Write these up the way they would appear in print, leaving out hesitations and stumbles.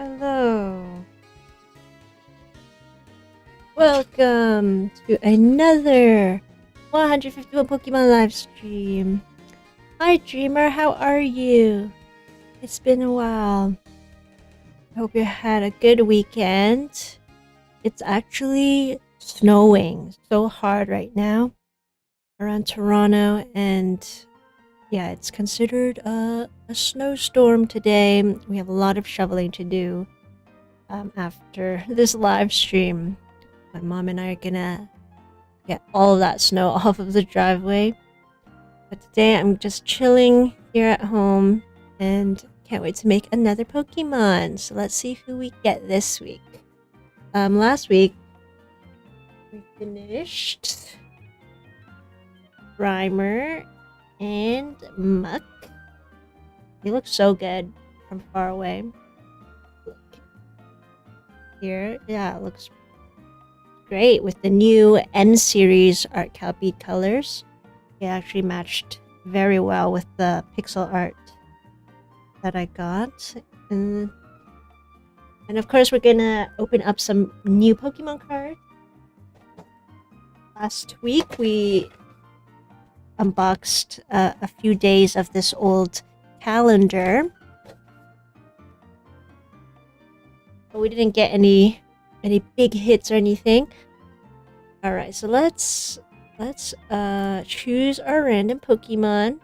Hello. Welcome to another 151 Pokemon live stream. Hi Dreamer, how are you? It's been a while. I hope you had a good weekend. It's actually snowing so hard right now around Toronto, and yeah, it's considered a snowstorm today. We have a lot of shoveling to do after this live stream. My mom and I are gonna get all of that snow off of the driveway. But today I'm just chilling here at home and can't wait to make another Pokemon. So let's see who we get this week. Last week we finished Primer and Muck. They look so good from far away. Look here, yeah, it looks great with the new N series artkal Bead colors. It actually matched very well with the pixel art that I got. And of course we're gonna open up some new Pokemon cards. Last week we unboxed a few days of this old calendar, but we didn't get any big hits or anything. Alright, so let's choose our random Pokemon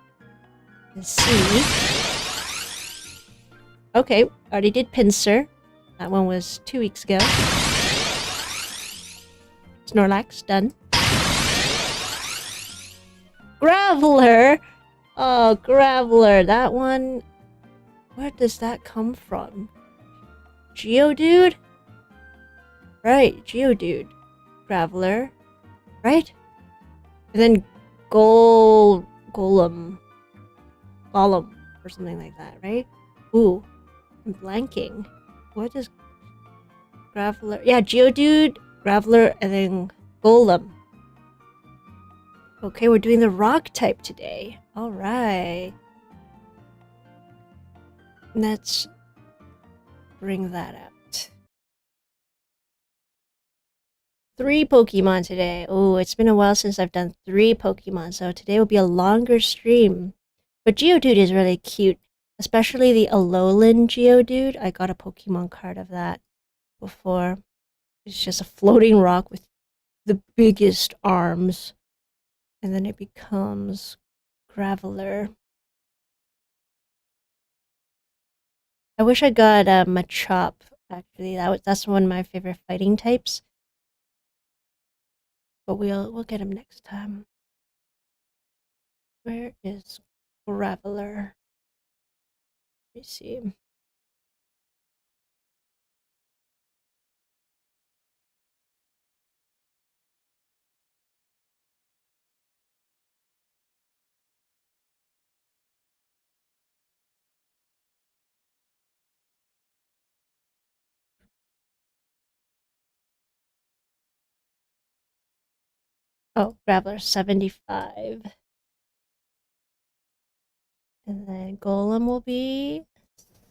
and see. Okay, already did Pinsir. That one was 2 weeks ago. Snorlax, done. Graveler! Oh, Graveler. That one... Where does that come from? Geodude? Right, Geodude. Graveler. Right? And then Golem. Or something like that, right? Ooh. I'm blanking. What is Graveler? Yeah, Geodude, Graveler, and then Golem. Okay, we're doing the rock type today. Alright. Let's bring that out. 3 Pokemon today. Oh, it's been a while since I've done 3 Pokemon, so today will be a longer stream. But Geodude is really cute. Especially the Alolan Geodude. I got a Pokemon card of that before. It's just a floating rock with the biggest arms. And then it becomes Graveler. I wish I got a Machop, actually. That's one of my favorite fighting types. But we'll get him next time. Where is Graveler? Let me see. Oh, Graveler 75. And then Golem will be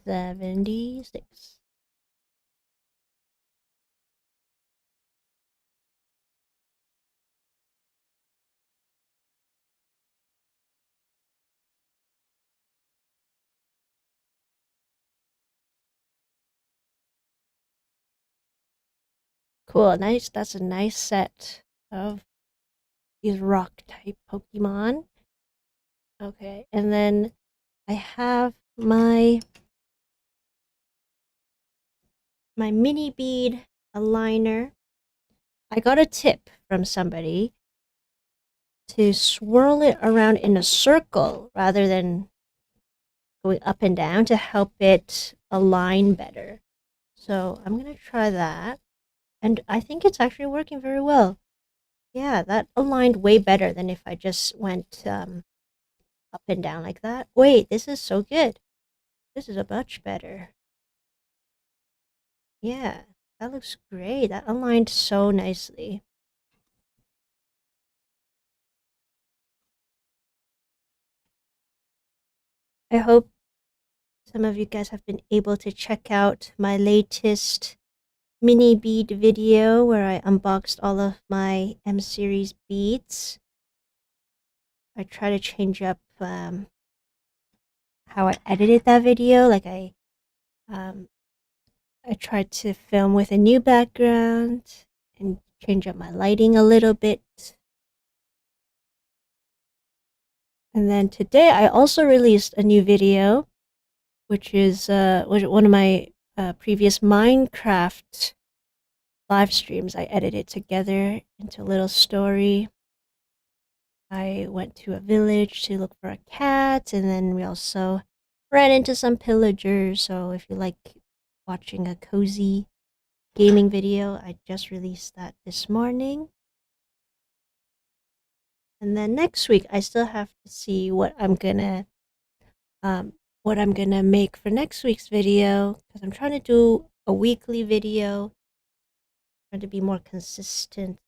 76. Cool, nice. That's a nice set of these rock type Pokemon. Okay, and then I have my mini bead aligner. I got a tip from somebody to swirl it around in a circle rather than going up and down to help it align better. So I'm gonna try that. And I think it's actually working very well. Yeah, that aligned way better than if I just went up and down like that. Wait, this is so good. This is a much better. Yeah, that looks great. That aligned so nicely. I hope some of you guys have been able to check out my latest mini bead video where I unboxed all of my M series beads. I try to change up how I edited that video. Like I tried to film with a new background and change up my lighting a little bit. And then today I also released a new video, which is one of my previous Minecraft live streams. I edited together into a little story. I went to a village to look for a cat, and then we also ran into some pillagers. So if you like watching a cozy gaming video, I just released that this morning. And then next week, I still have to see what I'm gonna make for next week's video, because I'm trying to do a weekly video, trying to be more consistent.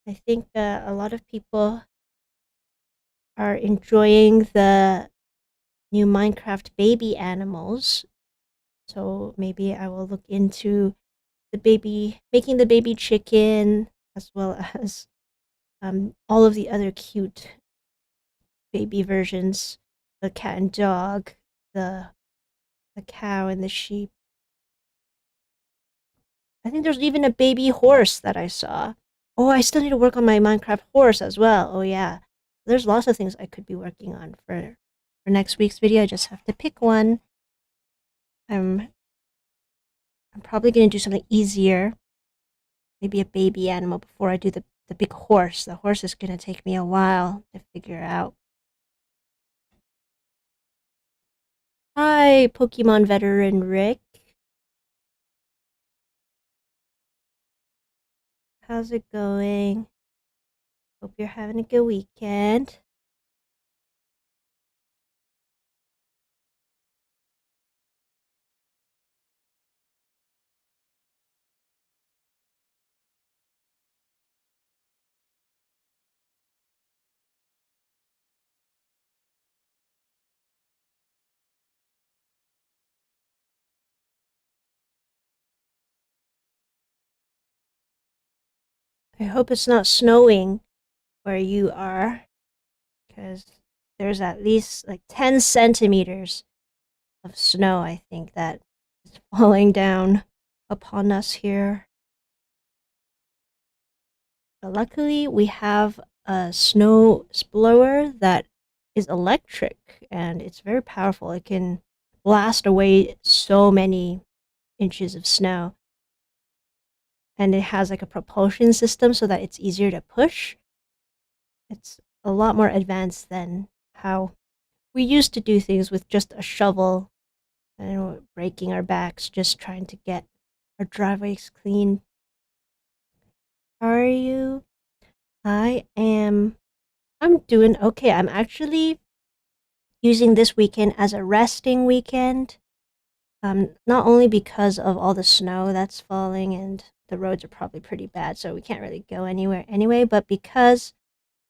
I think a lot of people are enjoying the new Minecraft baby animals, so maybe I will look into making the baby chicken, as well as all of the other cute baby versions, the cat and dog, the cow and the sheep. I think there's even a baby horse that I saw. Oh, I still need to work on my Minecraft horse as well. Oh yeah, there's lots of things I could be working on for next week's video. I just have to pick one. I'm probably gonna do something easier, maybe a baby animal, before I do the big horse. The horse is gonna take me a while to figure out. Hi, Pokemon veteran Rick. How's it going? Hope you're having a good weekend. I hope it's not snowing where you are, because there's at least like 10 centimeters of snow, I think, that is falling down upon us here. But luckily, we have a snow blower that is electric, and it's very powerful. It can blast away so many inches of snow. And it has like a propulsion system so that it's easier to push. It's a lot more advanced than how we used to do things with just a shovel and breaking our backs just trying to get our driveways clean. How are you? I'm doing okay. I'm actually using this weekend as a resting weekend. Not only because of all the snow that's falling and the roads are probably pretty bad, so we can't really go anywhere anyway, but because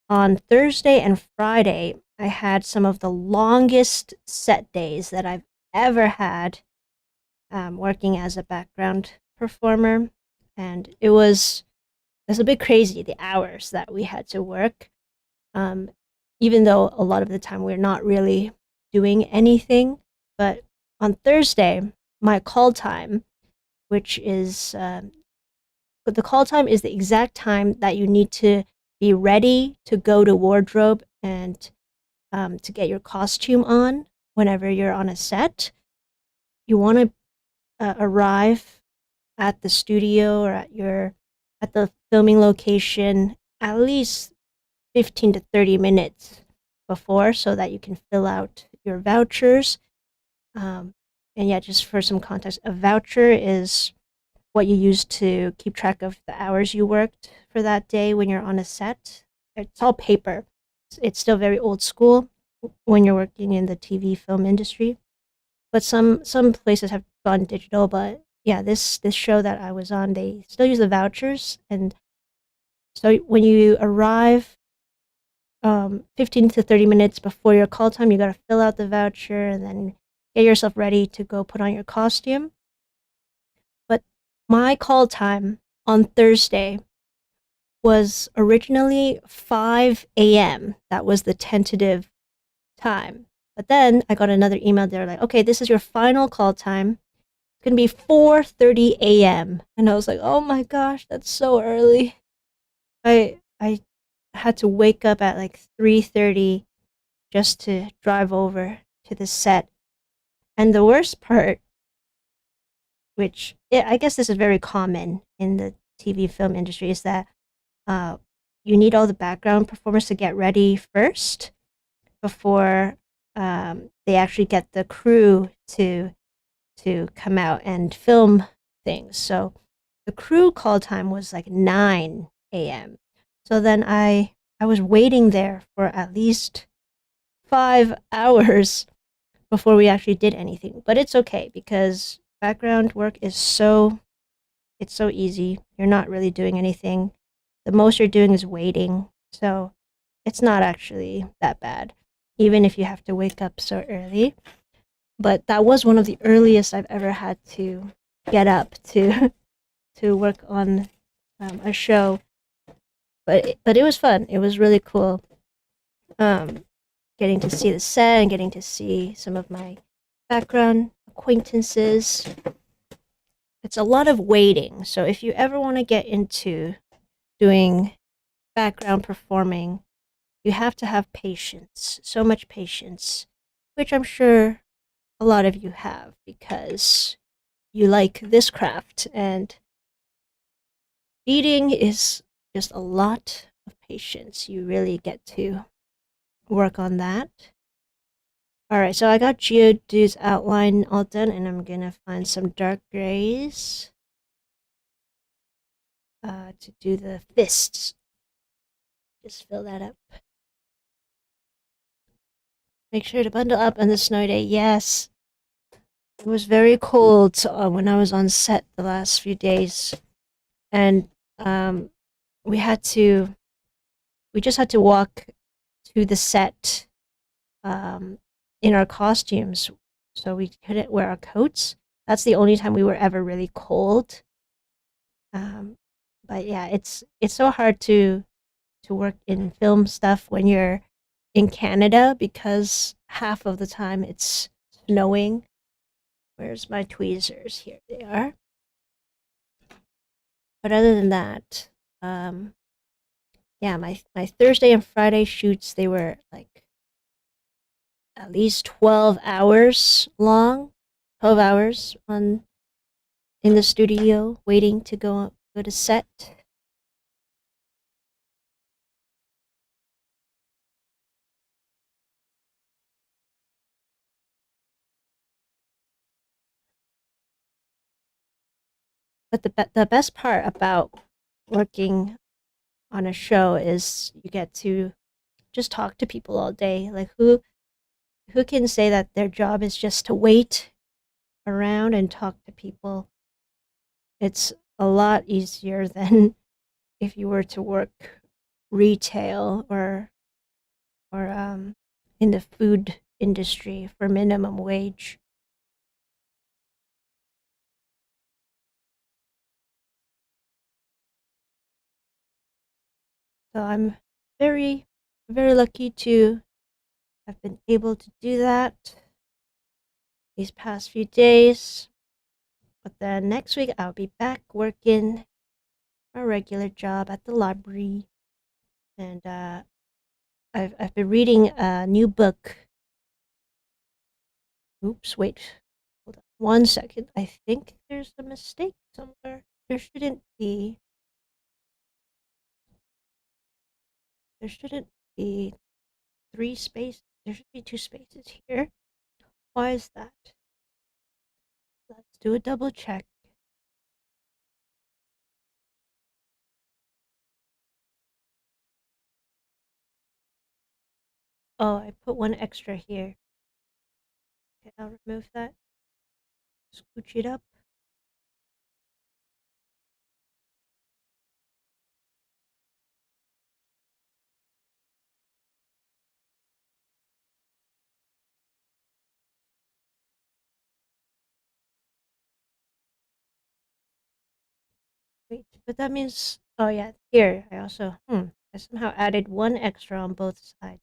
on Thursday and Friday, I had some of the longest set days that I've ever had working as a background performer. And it was a bit crazy, the hours that we had to work. Even though a lot of the time we're not really doing anything. But on Thursday, my call time, which is but the call time is the exact time that you need to be ready to go to wardrobe and to get your costume on whenever you're on a set. You want to arrive at the studio or at the filming location at least 15 to 30 minutes before, so that you can fill out your vouchers. And yeah, just for some context, a voucher is what you use to keep track of the hours you worked for that day when you're on a set. It's all paper. It's still very old school when you're working in the TV film industry. But some places have gone digital. But yeah, this show that I was on, they still use the vouchers. And so when you arrive 15 to 30 minutes before your call time. You got to fill out the voucher and then get yourself ready to go put on your costume. But my call time on Thursday was originally 5 a.m. That was the tentative time. But then I got another email. They're like, okay, this is your final call time. It's going to be 4:30 a.m. And I was like, oh my gosh, that's so early. I had to wake up at like 3:30 just to drive over to the set. And the worst part, which I guess this is very common in the TV film industry, is that uh, you need all the background performers to get ready first before they actually get the crew to come out and film things. So the crew call time was like 9 a.m. So then I was waiting there for at least 5 hours before we actually did anything. But it's okay because background work is it's so easy. You're not really doing anything. The most you're doing is waiting. So it's not actually that bad, even if you have to wake up so early. But that was one of the earliest I've ever had to get up to to work on a show. But it was fun. It was really cool. Um, Getting to see the set and getting to see some of my background acquaintances. It's a lot of waiting. So if you ever want to get into doing background performing, you have to have patience. So much patience, which I'm sure a lot of you have because you like this craft, and beading is just a lot of patience. You really get to work on that. Alright, so I got Geodude's outline all done, and I'm gonna find some dark grays to do the fists. Just fill that up. Make sure to bundle up on the snow day. Yes, it was very cold when I was on set the last few days, and we had to we just had to walk to the set in our costumes, so we couldn't wear our coats. That's the only time we were ever really cold. But yeah, it's so hard to work in film stuff when you're in Canada because half of the time it's snowing. Where's my tweezers? Here they are. But other than that, yeah, my Thursday and Friday shoots, they were like at least 12 hours long, 12 hours on in the studio waiting to go to set. But the best part about working on a show is you get to just talk to people all day. Like who can say that their job is just to wait around and talk to people? It's a lot easier than if you were to work retail or in the food industry for minimum wage. So I'm very, very lucky to have been able to do that these past few days. But then next week I'll be back working a regular job at the library, and I've been reading a new book. Oops, wait, hold on 1 second. I think there's a mistake somewhere. There shouldn't be. There shouldn't be 3 spaces. There should be 2 spaces here. Why is that? Let's do a double check. Oh, I put one extra here. Okay, I'll remove that. Scooch it up. Wait, but that means... Oh yeah, here, I also... I somehow added one extra on both sides.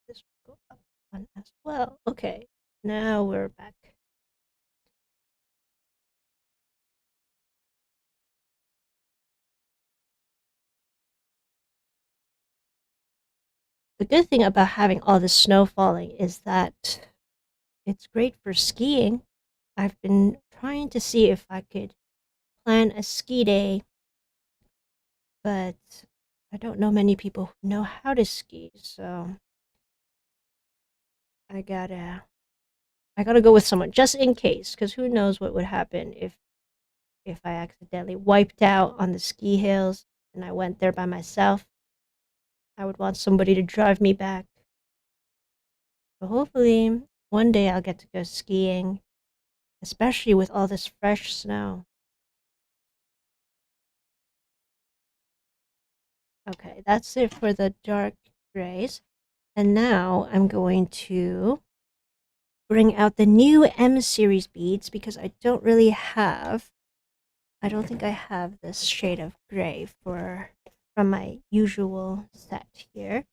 This will go up one as well. Okay, now we're back. The good thing about having all this snow falling is that it's great for skiing. I've been trying to see if I could plan a ski day, but I don't know many people who know how to ski, so I gotta go with someone just in case, because who knows what would happen if I accidentally wiped out on the ski hills and I went there by myself. I would want somebody to drive me back. So hopefully one day I'll get to go skiing, especially with all this fresh snow. Okay, that's it for the dark grays. And now I'm going to bring out the new M series beads because I don't think I have this shade of gray from my usual set here.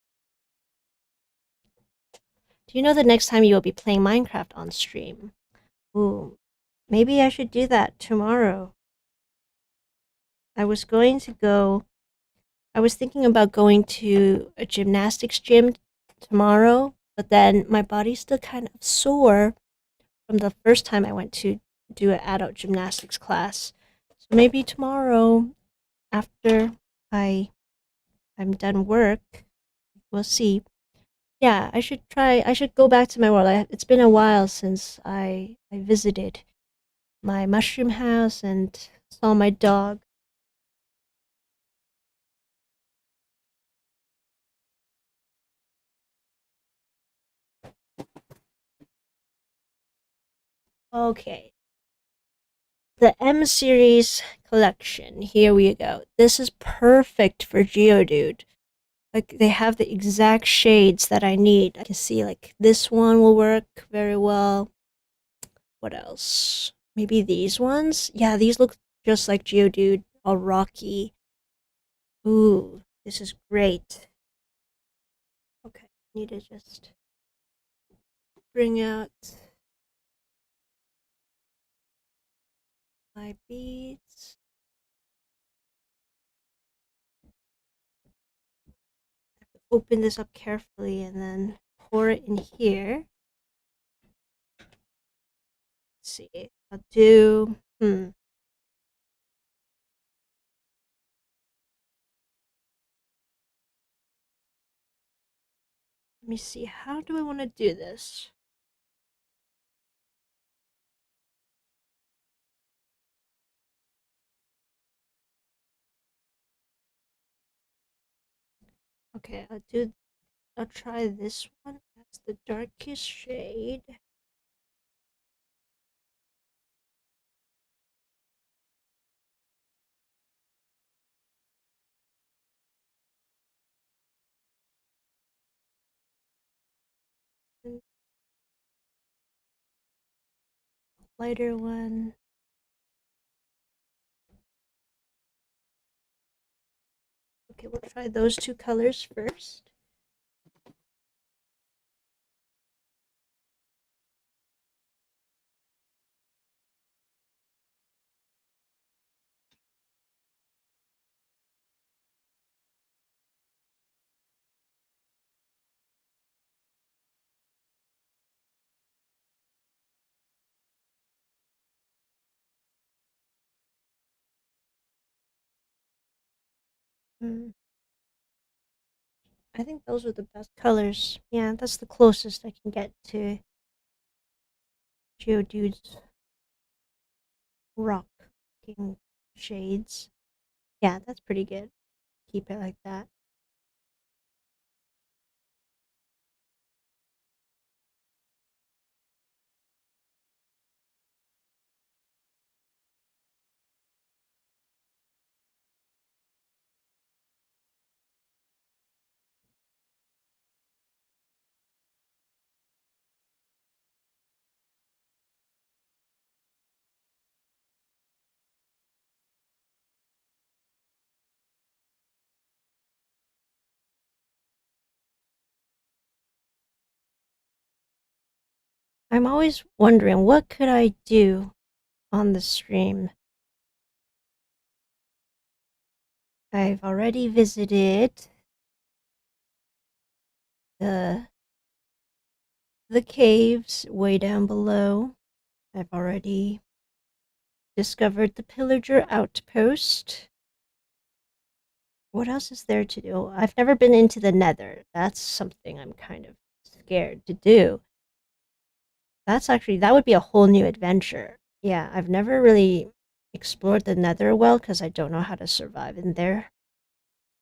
Do you know the next time you will be playing Minecraft on stream? Ooh, maybe I should do that tomorrow. I was thinking about going to a gymnastics gym tomorrow, but then my body's still kind of sore from the first time I went to do an adult gymnastics class. So maybe tomorrow after I'm done work, we'll see. Yeah, I should go back to my world. It's been a while since I visited my mushroom house and saw my dog. Okay. The M series collection. Here we go. This is perfect for Geodude. Like they have the exact shades that I need. I can see like this one will work very well. What else? Maybe these ones? Yeah, these look just like Geodude, all rocky. Ooh, this is great. Okay, need to just bring out my beads. I have to open this up carefully and then pour it in here. Let's see. I'll do let me see. How do I want to do this? Okay, I'll try this one. That's the darkest shade. And lighter one. Okay, we'll try those two colors first. Hmm. I think those are the best colors. Yeah, that's the closest I can get to Geodude's rock looking shades. Yeah, that's pretty good. Keep it like that. I'm always wondering, what could I do on the stream? I've already visited the caves way down below. I've already discovered the pillager outpost. What else is there to do? I've never been into the nether. That's something I'm kind of scared to do. That would be a whole new adventure. Yeah, I've never really explored the nether well because I don't know how to survive in there.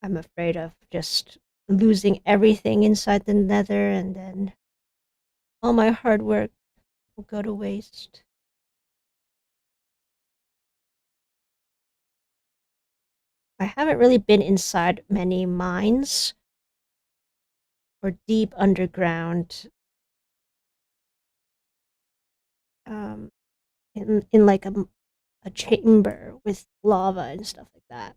I'm afraid of just losing everything inside the nether and then all my hard work will go to waste. I haven't really been inside many mines or deep underground in like a chamber with lava and stuff like that.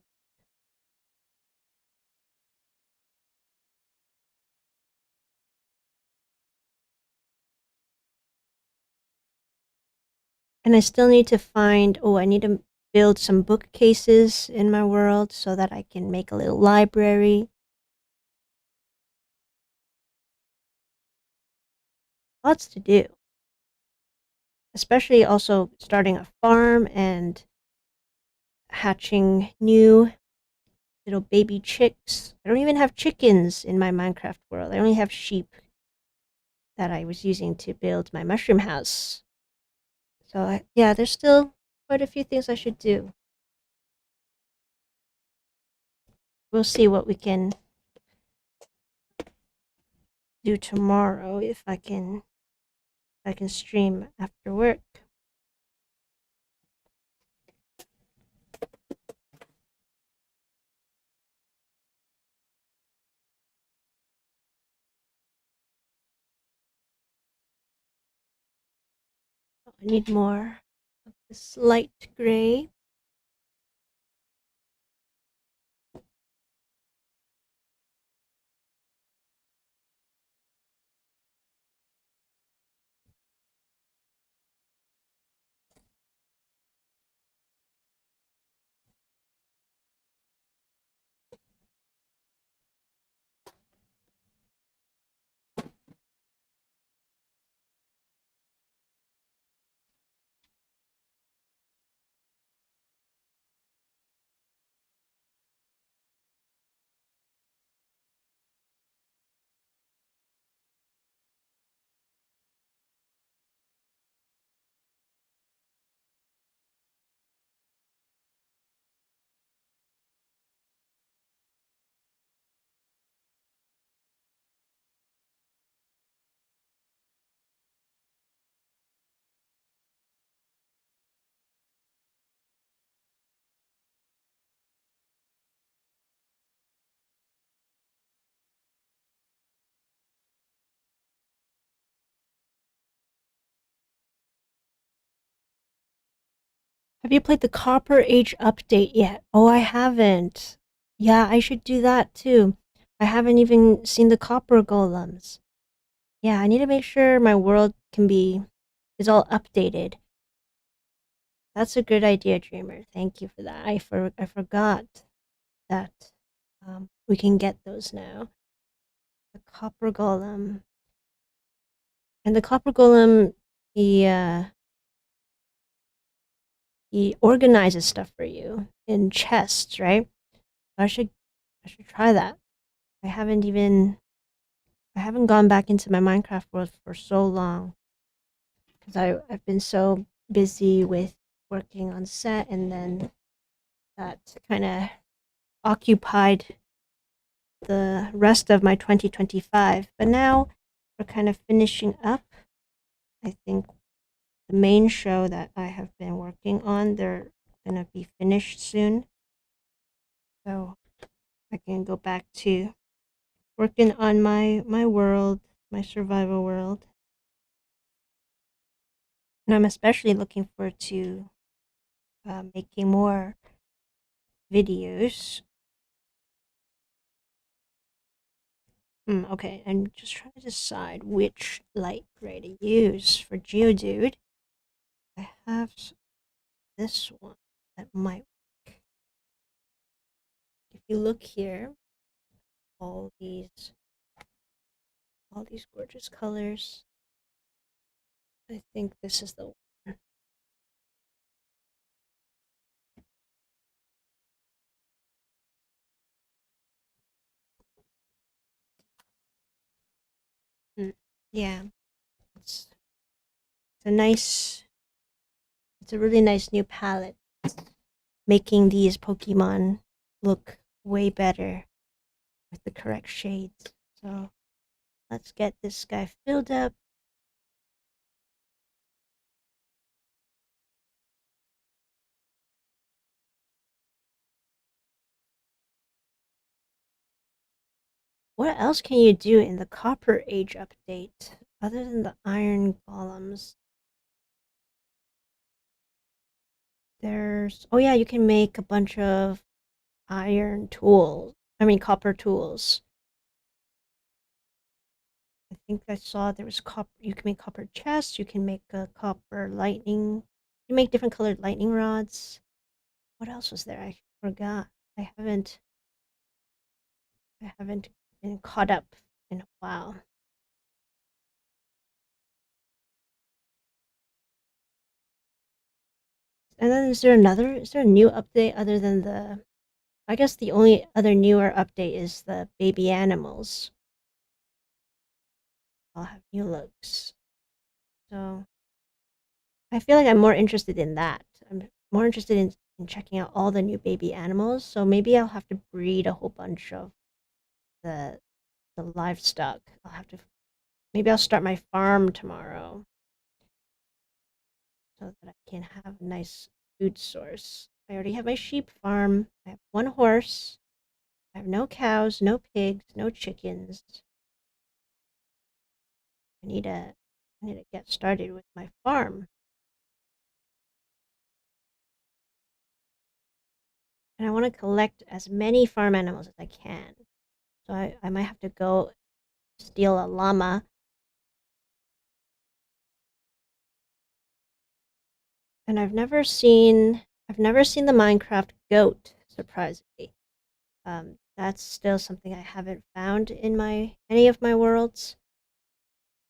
And I still need to find, I need to build some bookcases in my world so that I can make a little library. Lots to do. Especially also starting a farm and hatching new little baby chicks. I don't even have chickens in my Minecraft world. I only have sheep that I was using to build my mushroom house. So, yeah, there's still quite a few things I should do. We'll see what we can do tomorrow if I can stream after work. I need more of this light gray. Have you played the Copper Age update yet? Oh, I haven't. Yeah, I should do that too. I haven't even seen the copper golems. Yeah, I need to make sure my world is all updated. That's a good idea, Dreamer. Thank you for that. I forgot that we can get those now. The copper golem. And the copper golem, he organizes stuff for you in chests, right? I should try that. I haven't gone back into my Minecraft world for so long because I've been so busy with working on set, and then that kind of occupied the rest of my 2025. But now we're kind of finishing up. I think the main show that I have been working on, they're gonna be finished soon. So I can go back to working on my world, my survival world. And I'm especially looking forward to making more videos. Okay, I'm just trying to decide which light gray to use for Geodude. I have this one that might work. If you look here, all these gorgeous colors. I think this is the one. Yeah, it's a nice, it's a really nice new palette, making these Pokemon look way better with the correct shades. So let's get this guy filled up. What else can you do in the Copper Age update other than the Iron Golems? Oh yeah, you can make a bunch of iron tools. I mean, copper tools. I think I saw there was copper. You can make copper chests. You can make a copper lightning. You can make different colored lightning rods. What else was there? I forgot. I haven't. I haven't been caught up in a while. And then is there another? Is there a new update other than the? I guess the only other newer update is the baby animals. I'll have new looks. So I feel like I'm more interested in that. I'm more interested in checking out all the new baby animals. So maybe I'll have to breed a whole bunch of the the livestock. I'll have to maybe I'll start my farm tomorrow so that I can have a nice food source. I already have my sheep farm. I have one horse. I have no cows, no pigs, no chickens. I need to get started with my farm. And I want to collect as many farm animals as I can. So I might have to go steal a llama. And I've never seen the Minecraft goat, surprisingly. That's still something I haven't found in any of my worlds.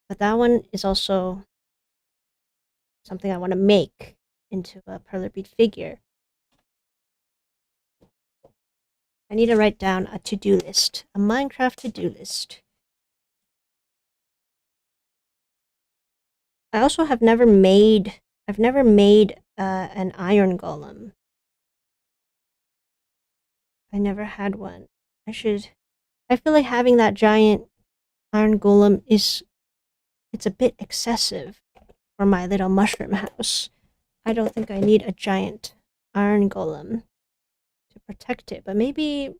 But that one is also something I want to make into a Perler Bead figure. I need to write down a to-do list, a Minecraft to-do list. I also have never made an iron golem. I never had one. I should. I feel like having that giant iron golem it's a bit excessive for my little mushroom house. I don't think I need a giant iron golem to protect it, but maybe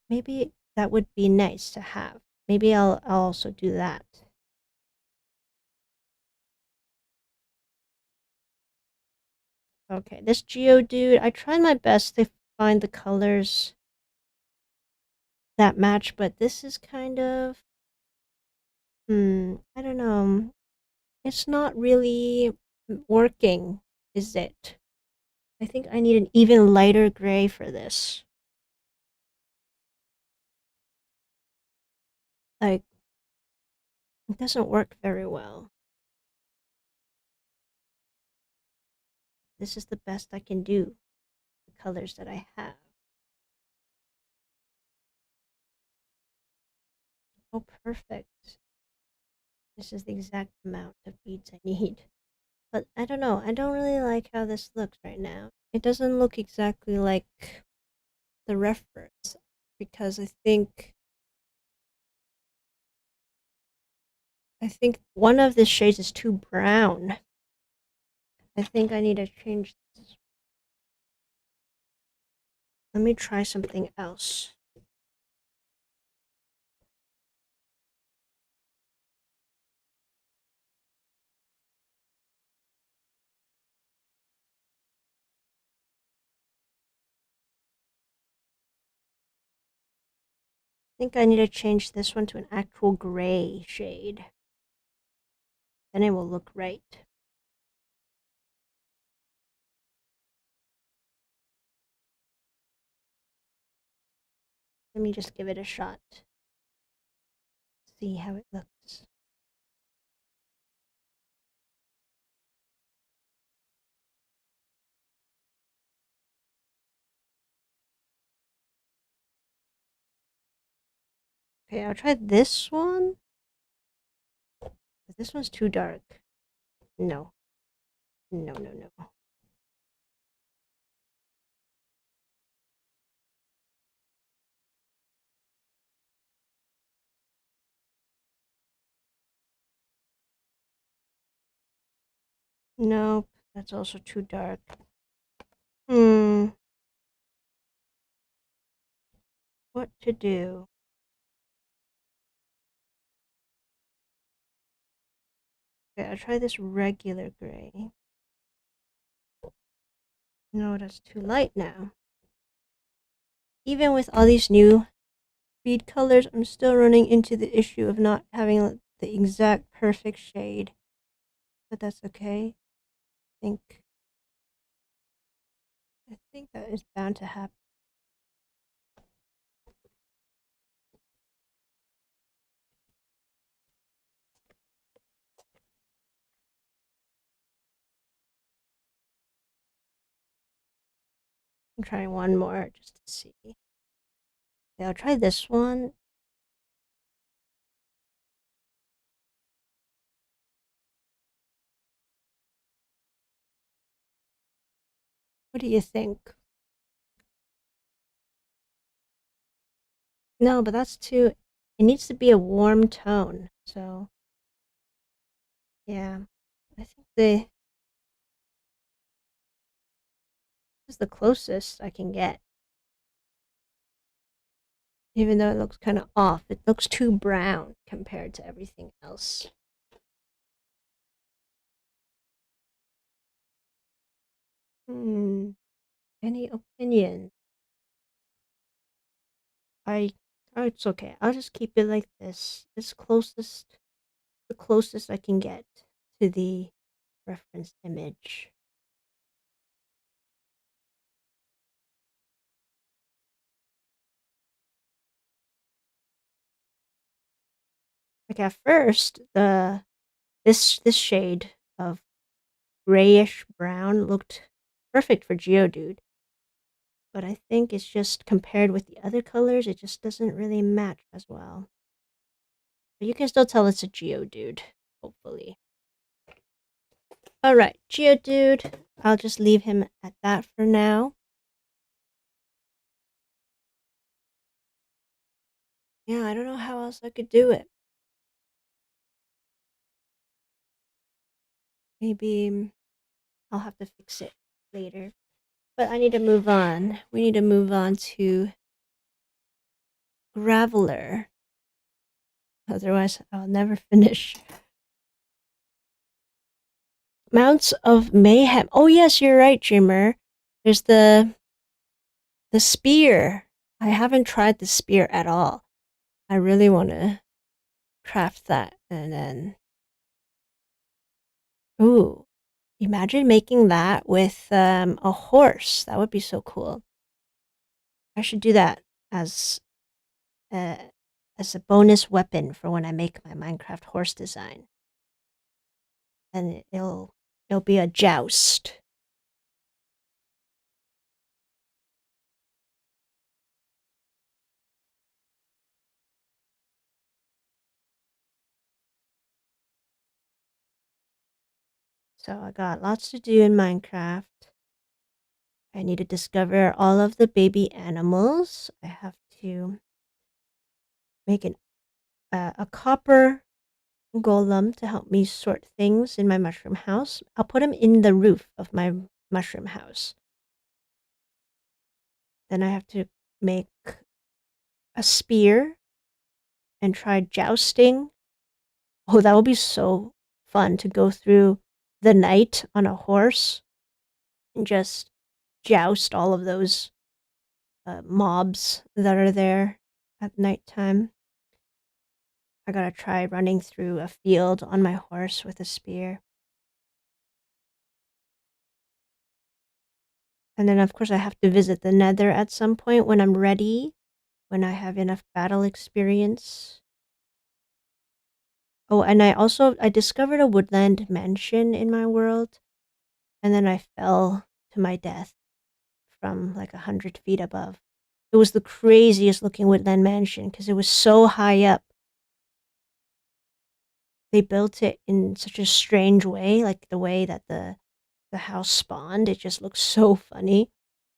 that would be nice to have. Maybe I'll also do that. Okay, this Geodude, I tried my best to find the colors that match, but this is kind of I don't know. It's not really working, is it? I think I need an even lighter gray for this. Like, it doesn't work very well. This is the best I can do, the colors that I have. Oh, perfect. This is the exact amount of beads I need. But I don't know, I don't really like how this looks right now. It doesn't look exactly like the reference, because I think one of the shades is too brown. I think I need to change this. Let me try something else. think I need to change this one to an actual gray shade. Then it will look right. Let me just give it a shot. See how it looks. Okay, I'll try this one. But this one's too dark. No. No, no, no. Nope, that's also too dark. What to do? Okay, I'll try this regular gray. No, that's too light now. Even with all these new bead colors, I'm still running into the issue of not having the exact perfect shade. But that's okay. I think that is bound to happen. I'm trying one more just to see. Yeah, I'll try this one. What do you think? No, but that's too... It needs to be a warm tone, so... Yeah. I think this is the closest I can get. Even though it looks kind of off. It looks too brown compared to everything else. Any opinion? Oh, it's okay. I'll just keep it like this. The closest I can get to the reference image. Like at first, this shade of grayish brown looked perfect for Geodude. But I think it's just compared with the other colors, it just doesn't really match as well. But you can still tell it's a Geodude, hopefully. Alright, Geodude. I'll just leave him at that for now. Yeah, I don't know how else I could do it. Maybe I'll have to fix it later. But I need to move on. We need to move on to Graveler. Otherwise, I'll never finish. Mounts of Mayhem. Oh yes, you're right, Dreamer. There's the spear. I haven't tried the spear at all. I really want to craft that and then... Ooh. Imagine making that with a horse. That would be so cool. I should do that as a bonus weapon for when I make my Minecraft horse design. And it'll be a joust. So I got lots to do in Minecraft. I need to discover all of the baby animals. I have to make a copper golem to help me sort things in my mushroom house. I'll put him in the roof of my mushroom house. Then I have to make a spear and try jousting. Oh, that would be so fun to go through the night on a horse and just joust all of those mobs that are there. at nighttime. I gotta try running through a field on my horse with a spear. And then, of course, I have to visit the Nether at some point when I'm ready, when I have enough battle experience. Oh, and I discovered a woodland mansion in my world, and then I fell to my death from like 100 feet above. It was the craziest looking woodland mansion because it was so high up. They built it in such a strange way, like the way that the house spawned. It just looks so funny.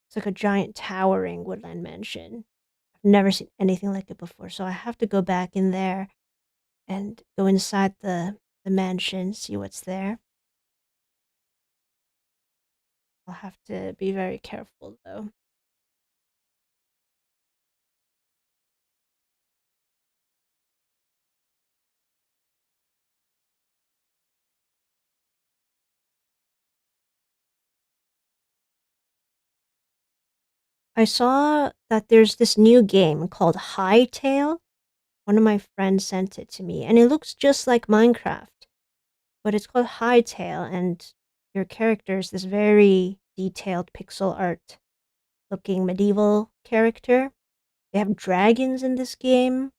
It's like a giant towering woodland mansion. I've never seen anything like it before, so I have to go back in there and go inside the mansion, see what's there. I'll have to be very careful though. I saw that there's this new game called Hightail. One of my friends sent it to me, and it looks just like Minecraft, but it's called Hightail, and your character is this very detailed pixel art looking medieval character. They have dragons in this game.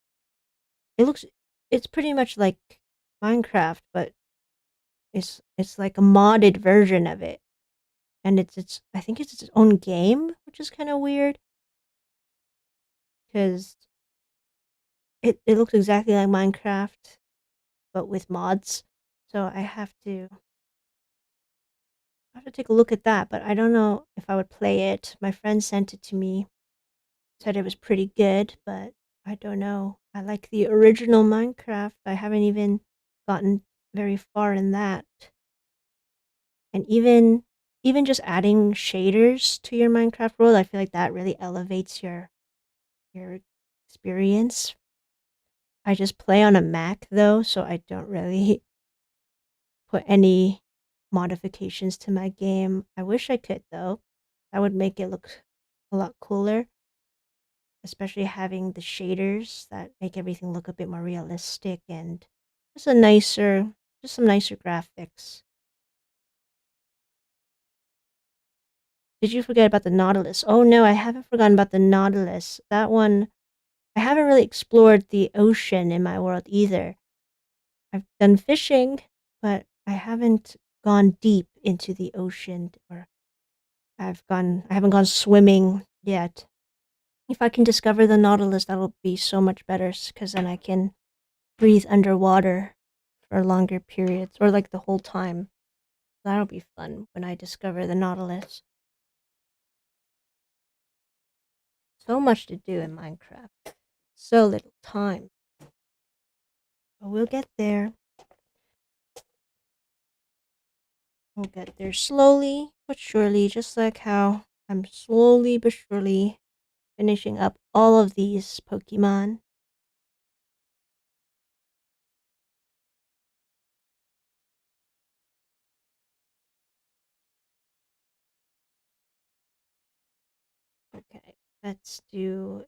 It looks it's pretty much like Minecraft, but it's like a modded version of it. And it's I think it's its own game, which is kind of weird because it looks exactly like Minecraft but with mods. So I have to take a look at that, but I don't know if I would play it. My friend sent it to me, said it was pretty good, but I don't know. I like the original Minecraft. I haven't even gotten very far in that. And even just adding shaders to your Minecraft world, I feel like that really elevates your experience. I just play on a Mac though, so I don't really put any modifications to my game. I wish I could though. That would make it look a lot cooler, especially having the shaders that make everything look a bit more realistic and just a nicer, just some nicer graphics. Did you forget about the Nautilus? Oh no, I haven't forgotten about the Nautilus. That one, I haven't really explored the ocean in my world either. I've done fishing, but I haven't gone deep into the ocean or I haven't gone swimming yet. If I can discover the Nautilus, that'll be so much better because then I can breathe underwater for longer periods or like the whole time. That'll be fun when I discover the Nautilus. So much to do in Minecraft. So little time. But we'll get there. We'll get there slowly but surely, just like how I'm slowly but surely finishing up all of these Pokemon. Okay, let's do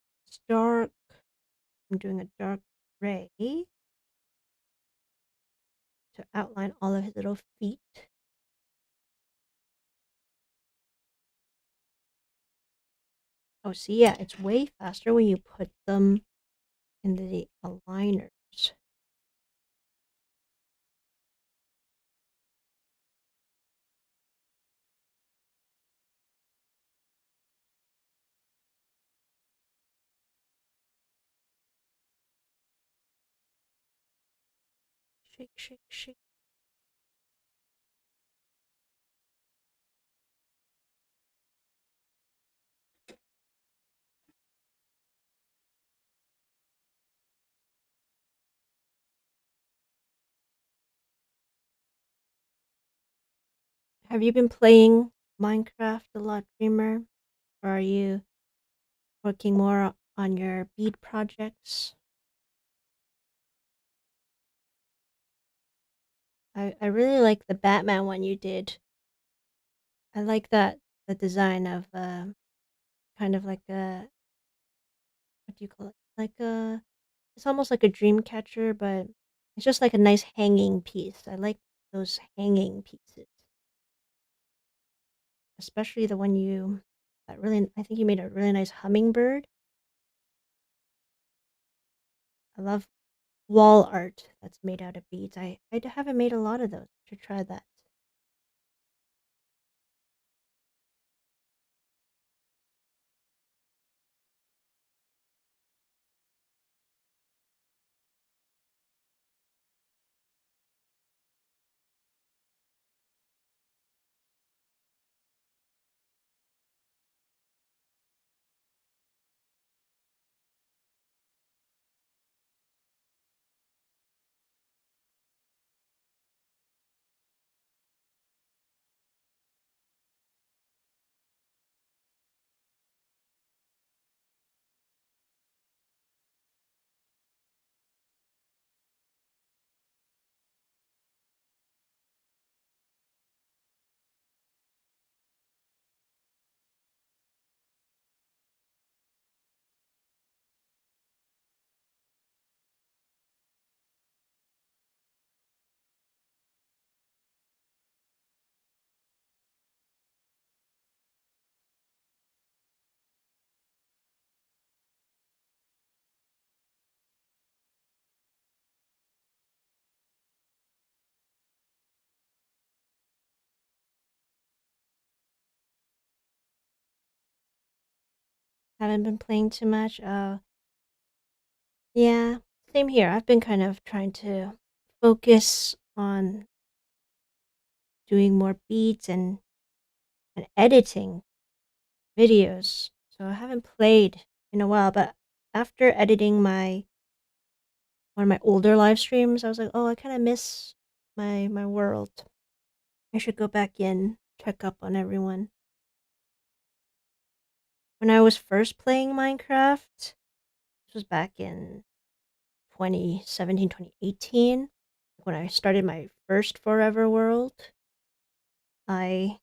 dark. I'm doing a dark gray to outline all of his little feet. Oh, see, yeah, it's way faster when you put them in the aligners. Shake, shake, shake. Have you been playing Minecraft a lot, Dreamer? Or are you working more on your bead projects? I really like the Batman one you did. I like that the design of kind of like a what do you call it? like a it's almost like a dream catcher, but it's just like a nice hanging piece. I like those hanging pieces, especially the one you that really I think you made a really nice hummingbird. I love wall art that's made out of beads. I haven't made a lot of those. Should try that. Haven't been playing too much. Yeah, same here. I've been kind of trying to focus on doing more beats and editing videos. So I haven't played in a while, but after editing my one of my older live streams, I was like, oh, I kind of miss my world. I should go back in, check up on everyone. When I was first playing Minecraft, this was back in 2017, 2018, when I started my first Forever World. I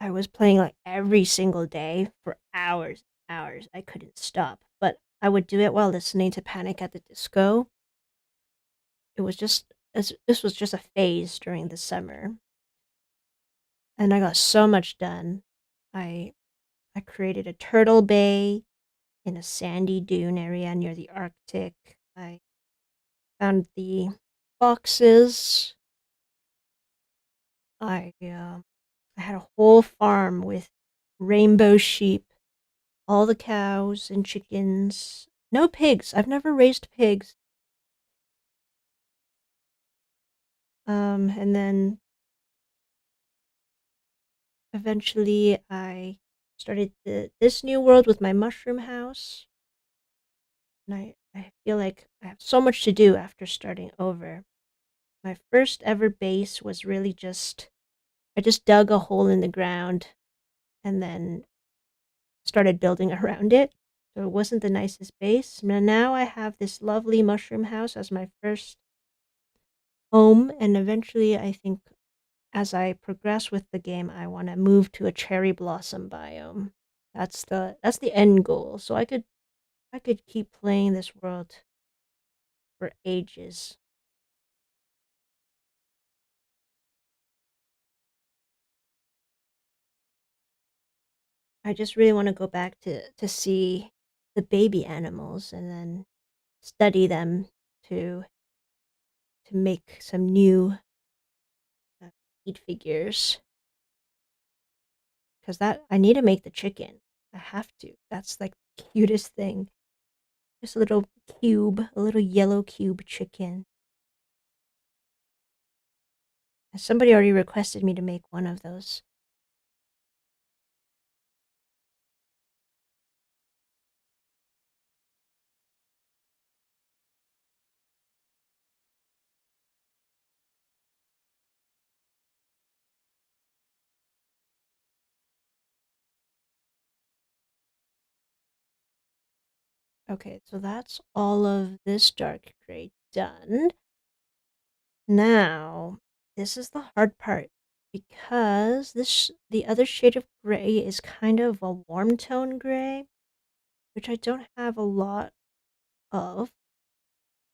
I was playing like every single day for hours, hours. I couldn't stop, but I would do it while listening to Panic at the Disco. It was just this was just a phase during the summer, and I got so much done. I I created a turtle bay in a sandy dune area near the Arctic. I found the boxes. I had a whole farm with rainbow sheep, all the cows and chickens. No pigs. I've never raised pigs. And then eventually I started this new world with my mushroom house. And I feel like I have so much to do after starting over. My first ever base was really I just dug a hole in the ground and then started building around it. So it wasn't the nicest base. Now I have this lovely mushroom house as my first home, and eventually I think as I progress with the game, I want to move to a cherry blossom biome. That's the end goal. So I could keep playing this world for ages. I just really want to go back to see the baby animals and then study them to to make some new Bead figures. Because that I need to make the chicken. I have to. That's like the cutest thing. Just a little cube, a little yellow cube chicken. Somebody already requested me to make one of those. Okay, so that's all of this dark gray done. Now, this is the hard part because the other shade of gray is kind of a warm tone gray. which I don't have a lot of.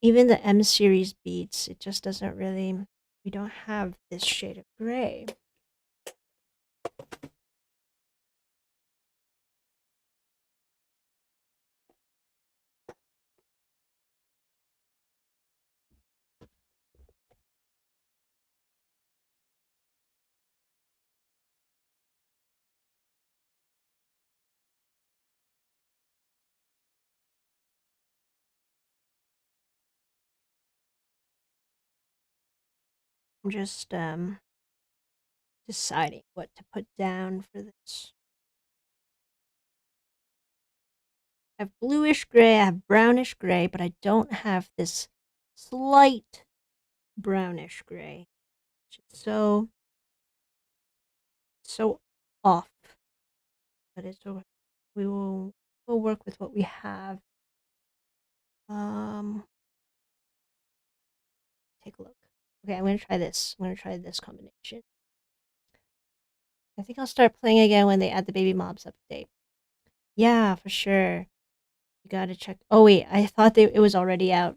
Even the M series beads, it just doesn't really, we don't have this shade of gray. I'm just deciding what to put down for this. I have bluish gray, I have brownish gray, but I don't have this slight brownish gray. Which is so off. But it's we'll work with what we have. Take a look. Okay, I'm gonna try this. I'm gonna try this combination. I think I'll start playing again when they add the baby mobs update. Yeah, for sure. You gotta check. Oh wait, I thought it was already out.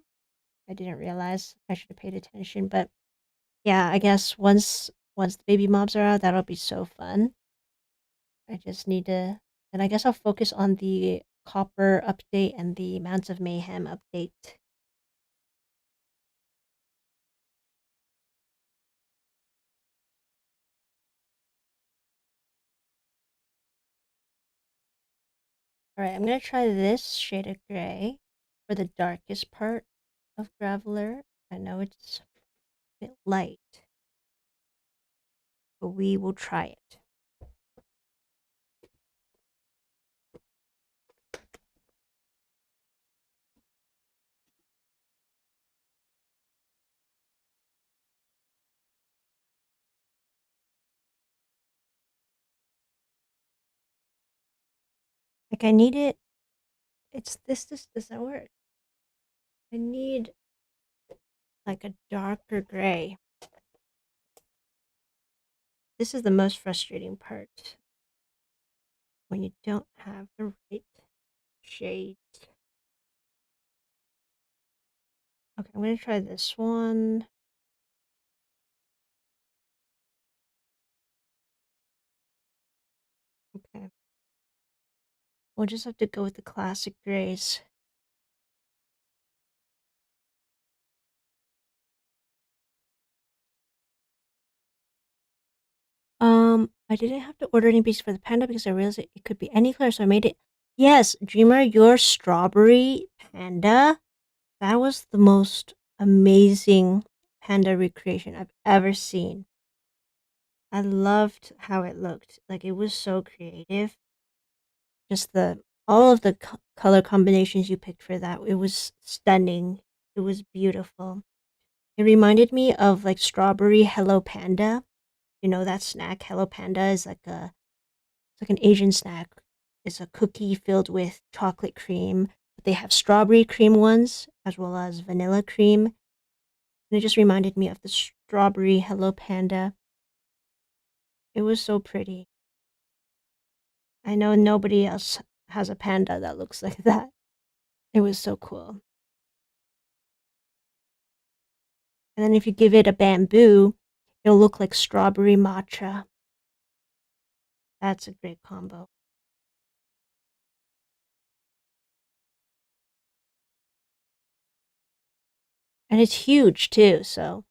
I didn't realize. I should have paid attention. But yeah, I guess once the baby mobs are out, that'll be so fun. I just need to. And I guess I'll focus on the Copper update and the Mounds of Mayhem update. Alright, I'm gonna try this shade of gray for the darkest part of Graveler. I know it's a bit light, but we will try it. Like I need it. This doesn't work. I need like a darker gray. This is the most frustrating part. When you don't have the right shades. Okay, I'm gonna try this one. Okay. We'll just have to go with the classic grays. I didn't have to order any beads for the panda because I realized it could be any color, so I made it. Yes, Dreamer, your strawberry panda, that was the most amazing panda recreation I've ever seen. I loved how it looked. Like, it was so creative. Just all of the color combinations you picked for that, it was stunning. It was beautiful. It reminded me of like strawberry Hello Panda. You know that snack? Hello Panda is like it's like an Asian snack. It's a cookie filled with chocolate cream. But they have strawberry cream ones as well as vanilla cream. And it just reminded me of the strawberry Hello Panda. It was so pretty. I know nobody else has a panda that looks like that. It was so cool. And then if you give it a bamboo, it'll look like strawberry matcha. That's a great combo. And it's huge too, so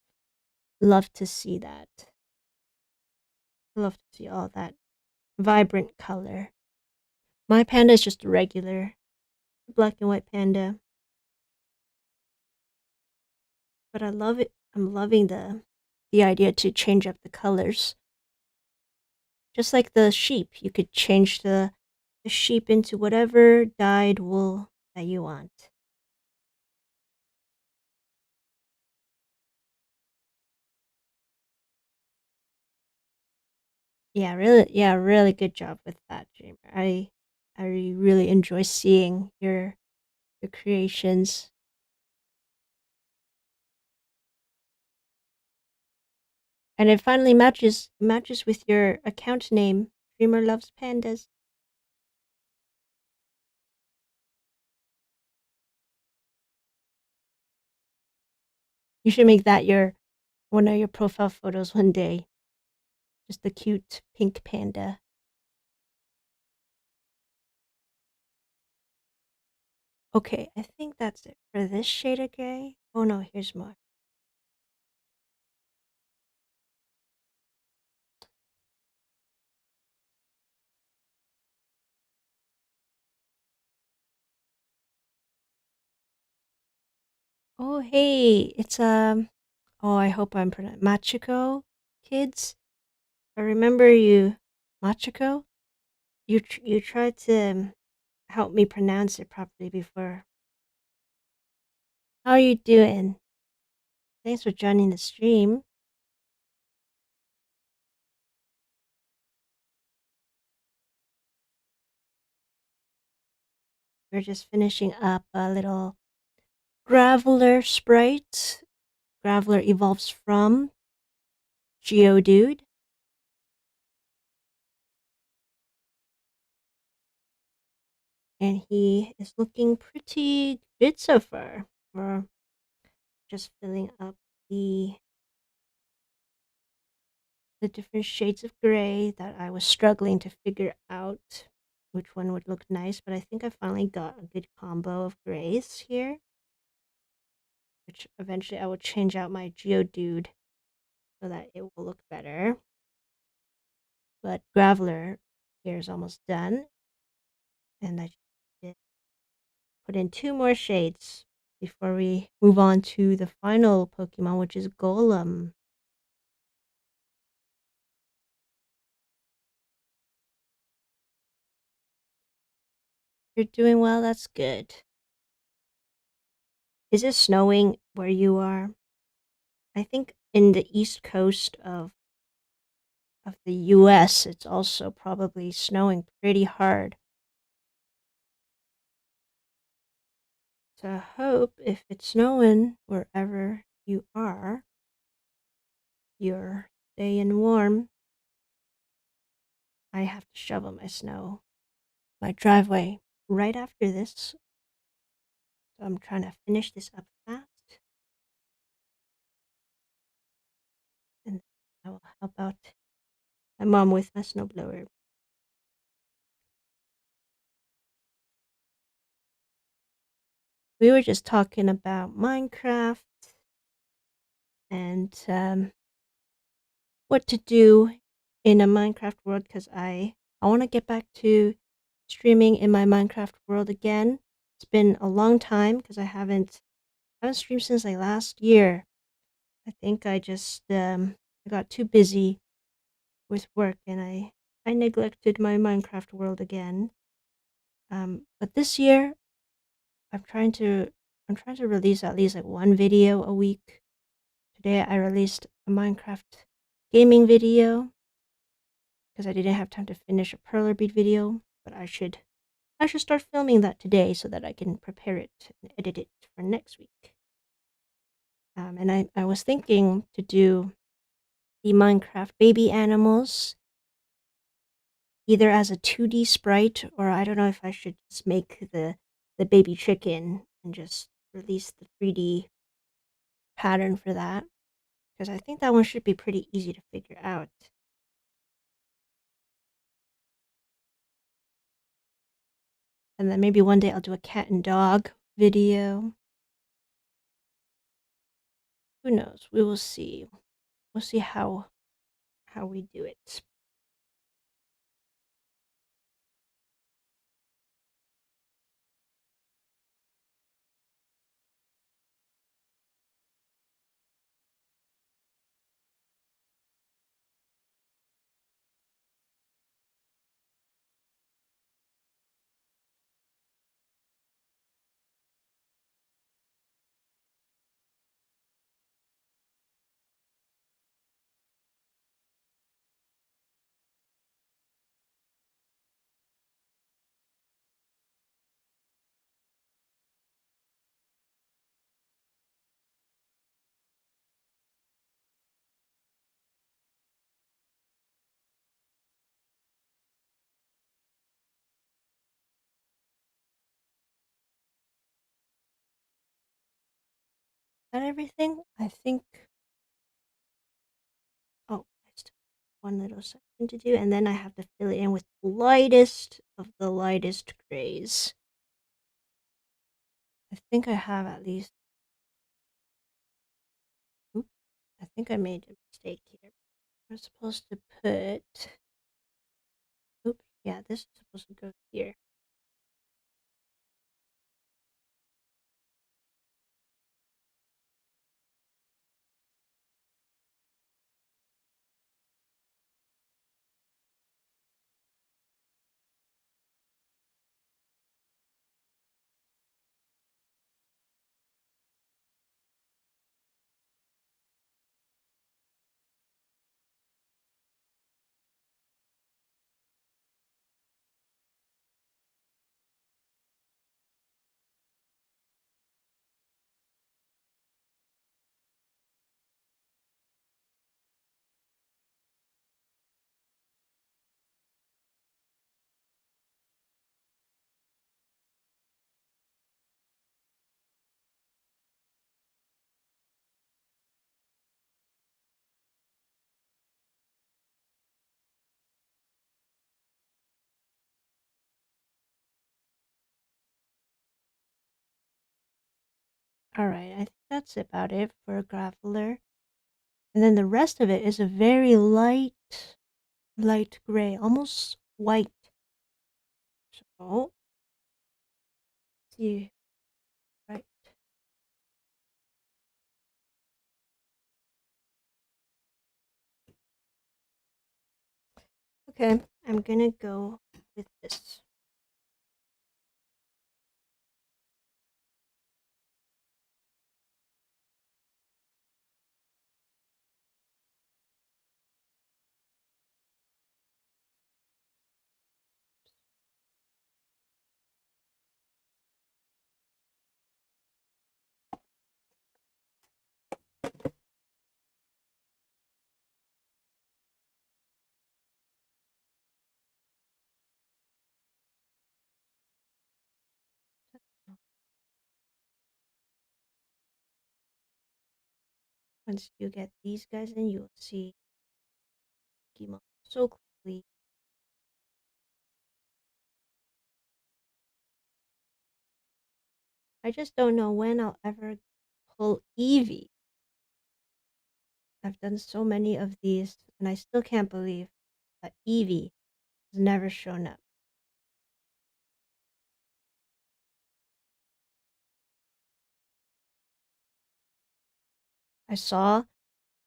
love to see that. Love to see all that vibrant color. My panda is just a regular black and white panda. But I love it. I'm loving the idea to change up the colors. Just like the sheep, you could change the sheep into whatever dyed wool that you want. Really good job with that, Dreamer. I really enjoy seeing your creations. And it finally matches with your account name. Dreamer loves pandas. You should make that one of your profile photos one day. Just the cute pink panda. Okay, I think that's it for this shade of gray. Oh no, here's more. Oh hey, it's oh, I hope I'm pronouncing Machiko kids. I remember you, Machiko. You tried to help me pronounce it properly before. How are you doing? Thanks for joining the stream. We're just finishing up a little Graveler sprite. Graveler evolves from Geodude. And he is looking pretty good so far. We're just filling up the different shades of gray that I was struggling to figure out which one would look nice, but I think I finally got a good combo of grays here, which eventually I will change out my Geodude so that it will look better. But Graveler here is almost done, and I did put in 2 more shades before we move on to the final Pokemon, which is Golem. You're doing well, that's good. Is it snowing where you are? I think in the east coast of the US, it's also probably snowing pretty hard. So I hope if it's snowing wherever you are, you're staying warm. I have to shovel my snow, my driveway right after this. So I'm trying to finish this up fast. And I will help out my mom with my snowblower. We were just talking about Minecraft and what to do in a Minecraft world because I want to get back to streaming in my Minecraft world again. It's been a long time because I haven't streamed since like last year. I think I just I got too busy with work and I neglected my Minecraft world again. But this year I'm trying to release at least like one video a week. Today I released a Minecraft gaming video because I didn't have time to finish a Perler Bead video, but I should start filming that today so that I can prepare it and edit it for next week. And I was thinking to do the Minecraft baby animals either as a 2D sprite or I don't know if I should just make the baby chicken and just release the 3D pattern for that because I think that one should be pretty easy to figure out. And then maybe one day I'll do a cat and dog video. Who knows? We will see. We'll see how we do it. that everything? I think. Oh, I still have one little section to do, and then I have to fill it in with the lightest of the lightest grays. I think I have at least. Oops, I think I made a mistake here. I'm supposed to put. Oops, yeah, this is supposed to go here. Alright, I think that's about it for Graveler. And then the rest of it is a very light gray, almost white. So, see, right. Okay, I'm gonna go with this. Once you get these guys in, you'll see Pokemon so clearly. I just don't know when I'll ever pull Eevee. I've done so many of these, and I still can't believe that Eevee has never shown up. I saw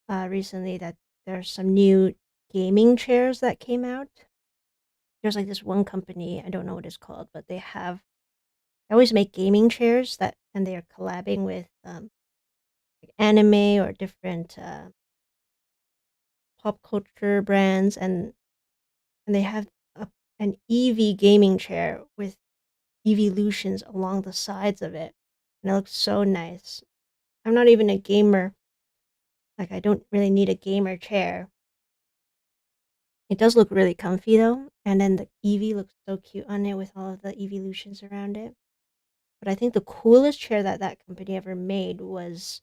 recently that there's some new gaming chairs that came out. There's like this one company, I don't know what it's called, but they always make gaming chairs and they are collabing with like anime or different pop culture brands, and they have an Eevee gaming chair with evolutions along the sides of it, and it looks so nice. I'm not even a gamer, like I don't really need a gamer chair. It does look really comfy though, and then the Eevee looks so cute on it with all of the evolutions around it. But I think the coolest chair that company ever made was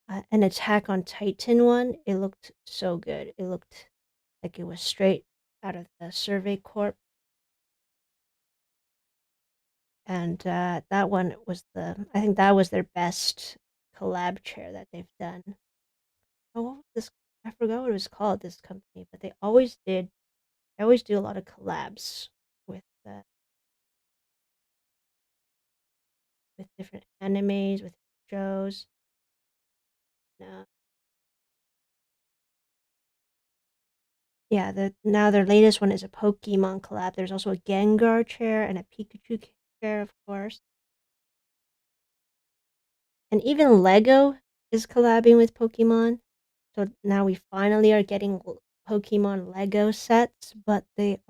an Attack on Titan one. It looked so good. It looked like it was straight out of the Survey Corp. And that one was I think that was their best collab chair that they've done. Oh, what was this? I forgot what it was called, this company, but they always do a lot of collabs with different animes, with shows. No. Yeah, now their latest one is a Pokemon collab. There's also a Gengar chair and a Pikachu chair, of course. And even Lego is collabing with Pokemon. So now we finally are getting Pokemon Lego sets, but it's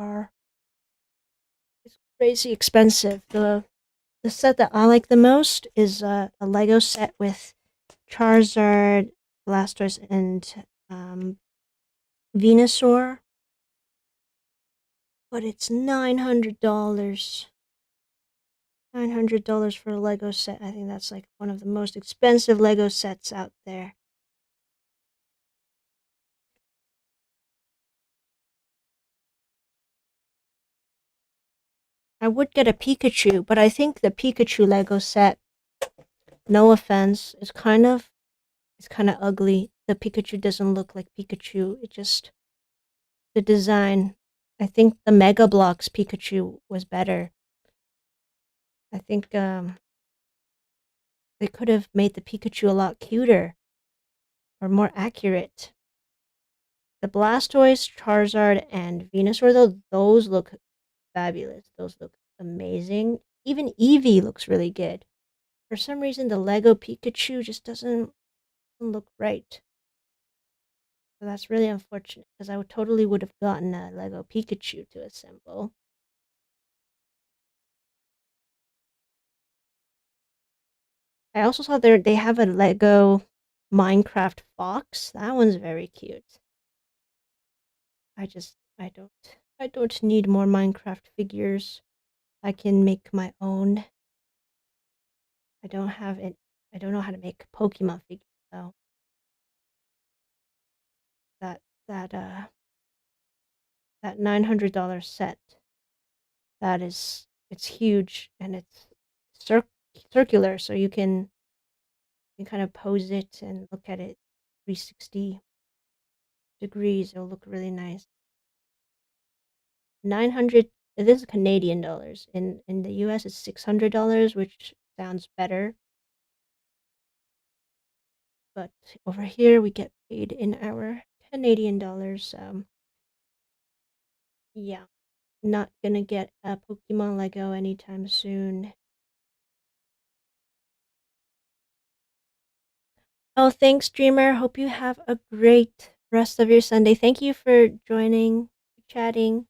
crazy expensive. The set that I like the most is a Lego set with Charizard, Blastoise, and Venusaur. But it's $900. $900 for a Lego set. I think that's like one of the most expensive Lego sets out there. I would get a Pikachu, but I think the Pikachu Lego set, no offense, is kind of ugly. The Pikachu doesn't look like Pikachu. It just the design. I think the Mega Bloks Pikachu was better. I think they could have made the Pikachu a lot cuter or more accurate. The Blastoise, Charizard, and Venusaur, though, those look fabulous. Those look amazing. Even Eevee looks really good. For some reason, the Lego Pikachu just doesn't look right. So that's really unfortunate because I totally would have gotten a Lego Pikachu to assemble. I also saw they have a Lego Minecraft Fox. That one's very cute. I don't need more Minecraft figures. I can make my own. I don't have it. I don't know how to make Pokemon figures though. That that uh that $900 set. It's huge and it's circular, so you can kind of pose it and look at it 360 degrees. It'll look really nice. 900. This is Canadian dollars. In the US it's $600, which sounds better. But over here we get paid in our Canadian dollars. Yeah, not gonna get a Pokemon Lego anytime soon. Oh, thanks, Dreamer. Hope you have a great rest of your Sunday. Thank you for joining, chatting.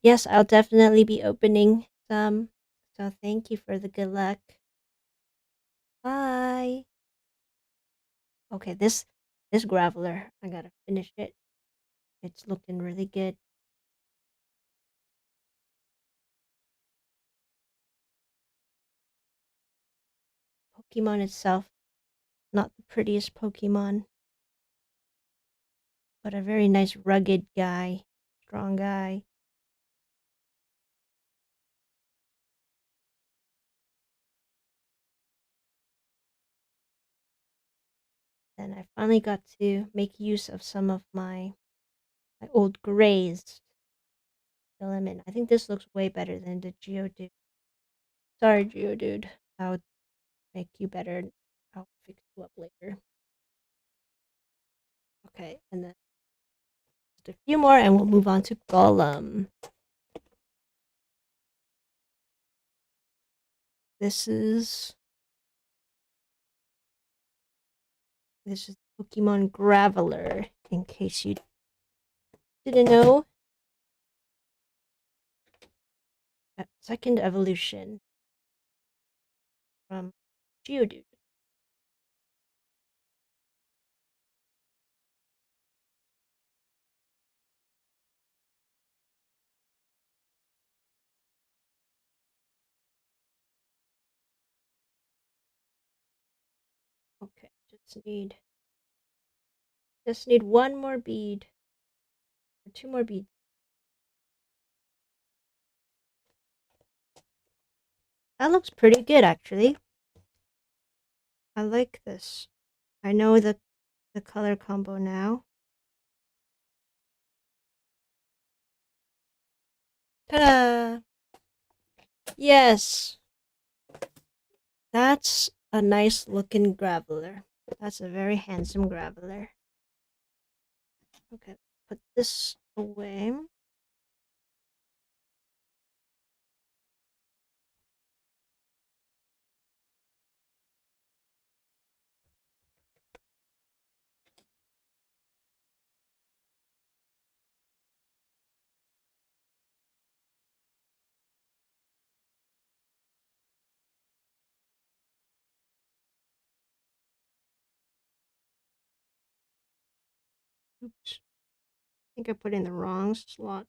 Yes, I'll definitely be opening some. So thank you for the good luck. Bye. Okay, this Graveler, I gotta finish it. It's looking really good. Pokemon itself, not the prettiest Pokemon, but a very nice rugged guy, strong guy. And I finally got to make use of some of my old grazed Golem. I think this looks way better than the Geodude. Sorry, Geodude. I'll make you better. I'll fix you up later. Okay, and then just a few more and we'll move on to Golem. This is Pokemon Graveler, in case you didn't know. Second evolution from Geodude. Okay, just need one more bead. Or two more beads. That looks pretty good, actually. I like this. I know the color combo now. Ta-da! Yes! That's a nice looking Graveler. That's a very handsome Graveler. Okay, put this away. Oops. I think I put in the wrong slot.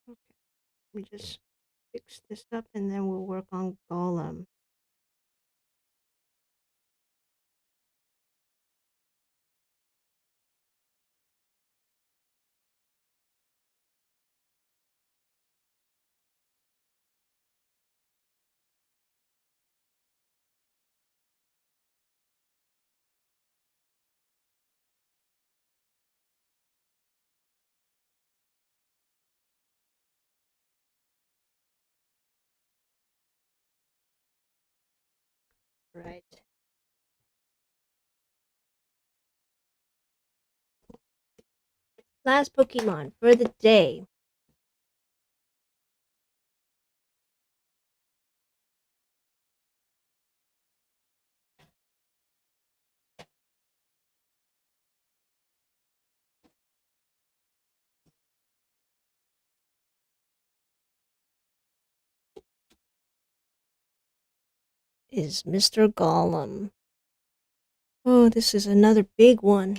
Okay, let me just fix this up and then we'll work on Golem. Right. Last Pokemon for the day. Is Mr. Golem. Oh, this is another big one.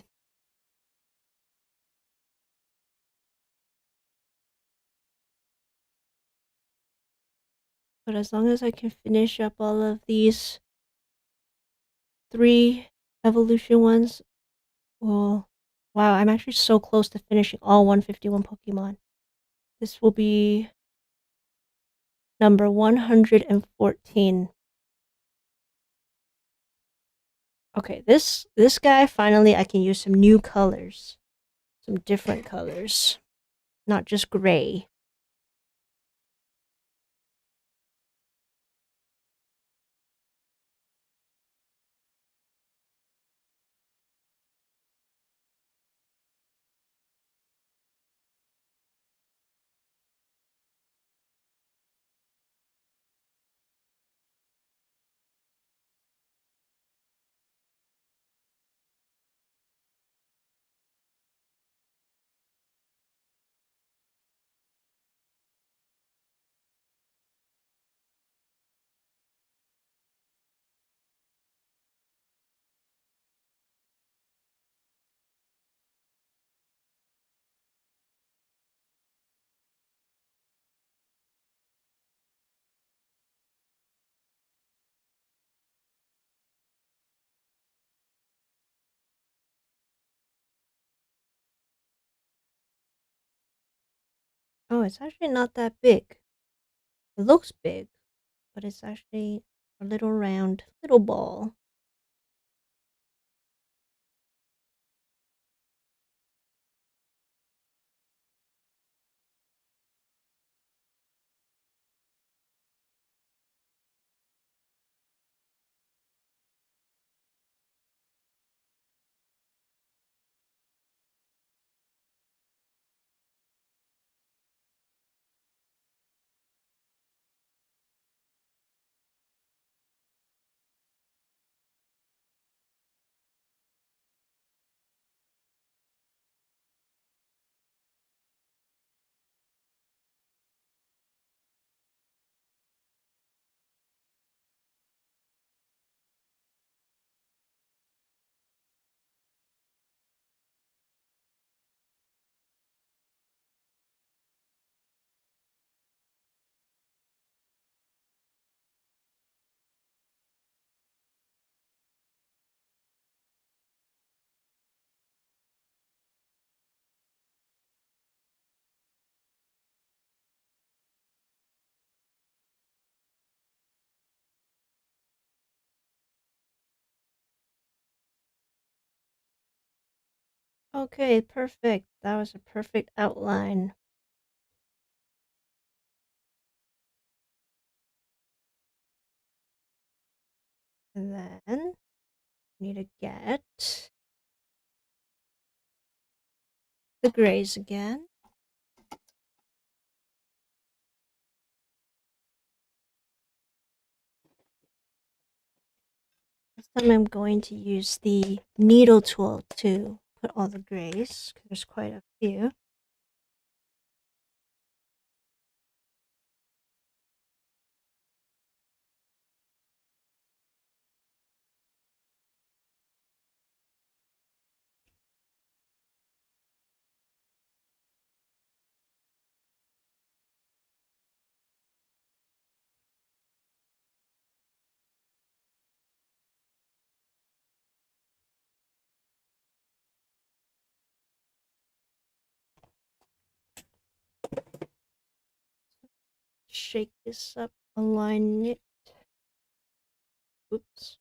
But as long as I can finish up all of these 3 evolution ones, well, wow, I'm actually so close to finishing all 151 Pokemon. This will be number 114. Okay, this guy, finally I can use some new colors. Some different colors. Not just gray. Oh, it's actually not that big. It looks big, but it's actually a little round, little ball. Okay, perfect. That was a perfect outline. And then we need to get the grays again. This time I'm going to use the needle tool to put all the grays, because there's quite a few. shake this up, align it. Oops.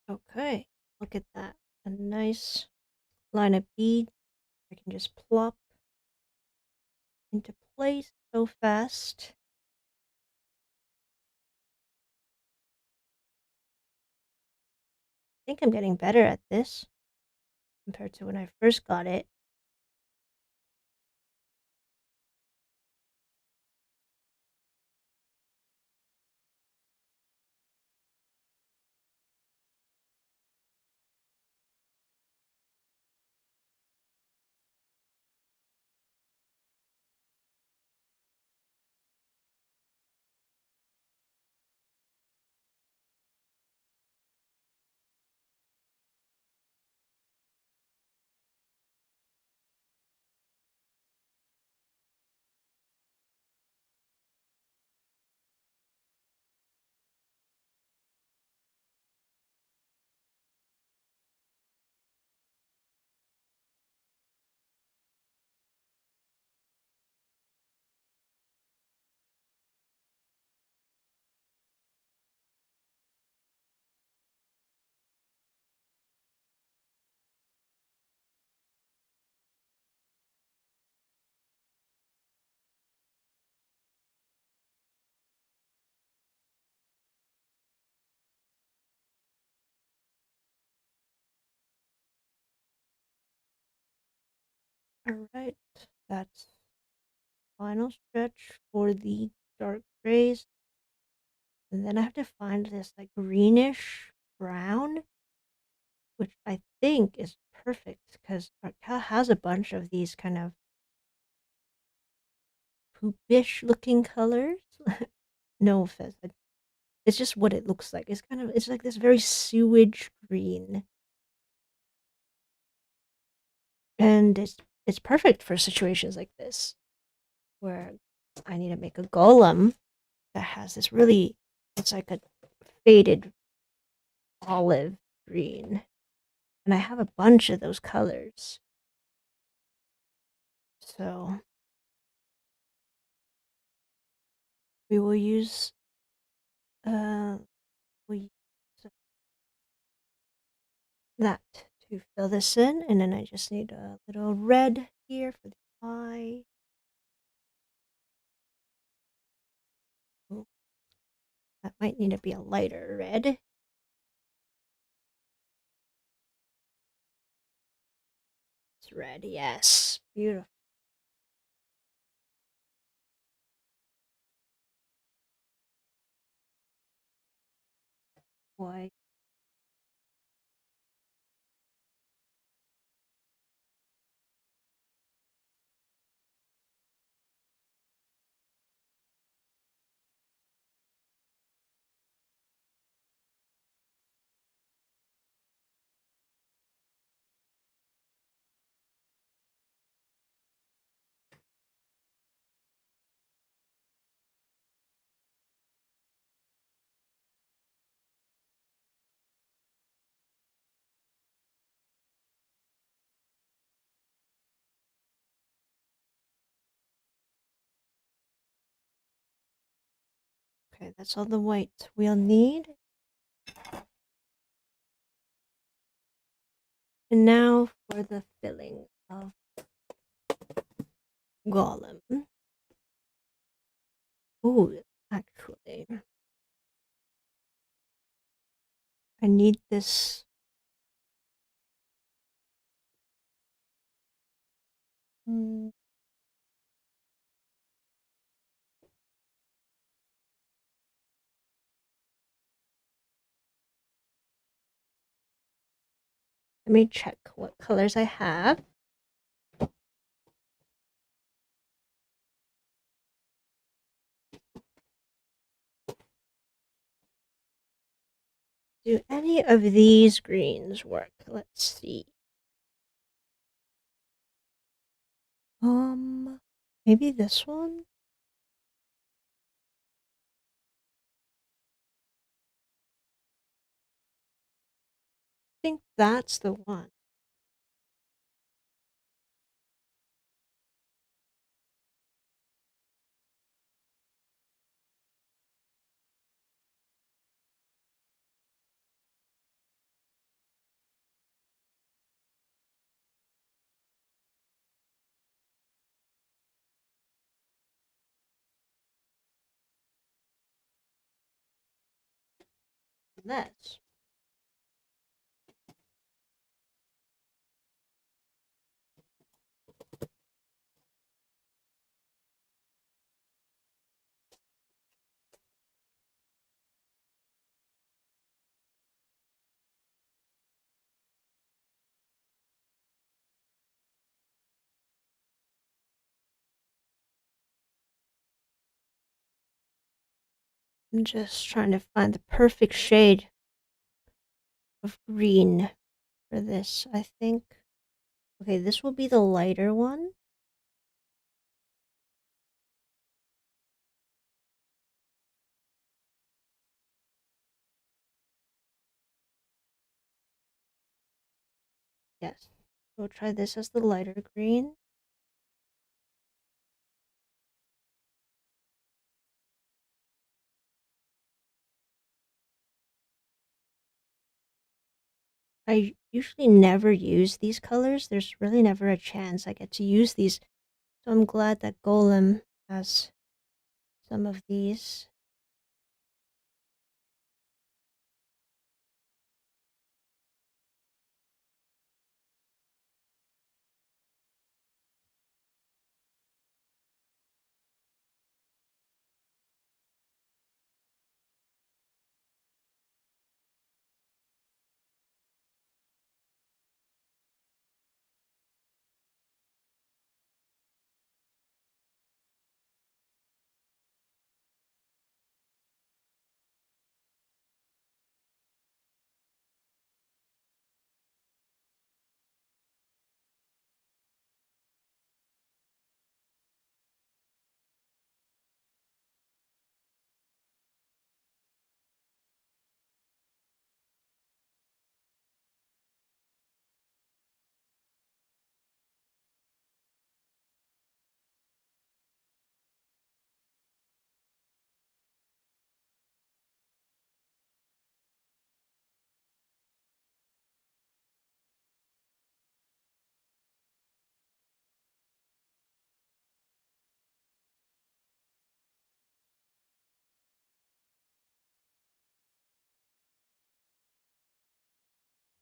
Okay, look at that. A nice line of beads. I can just plop into place so fast. I think I'm getting better at this compared to when I first got it. Alright, that's final stretch for the dark grays. And then I have to find this like greenish brown, which I think is perfect because artkal has a bunch of these kind of poopish looking colors. No offense. It's just what it looks like. It's like this very sewage green. And it's perfect for situations like this where I need to make a golem that has this really, it's like a faded olive green. And I have a bunch of those colors. So we will use we use that to fill this in, and then I just need a little red here for the eye. Ooh, that might need to be a lighter red. It's red, yes. Beautiful. White. Okay, that's all the white we'll need. And now for the filling of Golem. Oh, actually, I need this. Let me check what colors I have. Do any of these greens work? Let's see. Maybe this one? I think that's the one. This. I'm just trying to find the perfect shade of green for this, I think. Okay, this will be the lighter one. Yes. We'll try this as the lighter green. I usually never use these colors. There's really never a chance I get to use these. So I'm glad that Golem has some of these.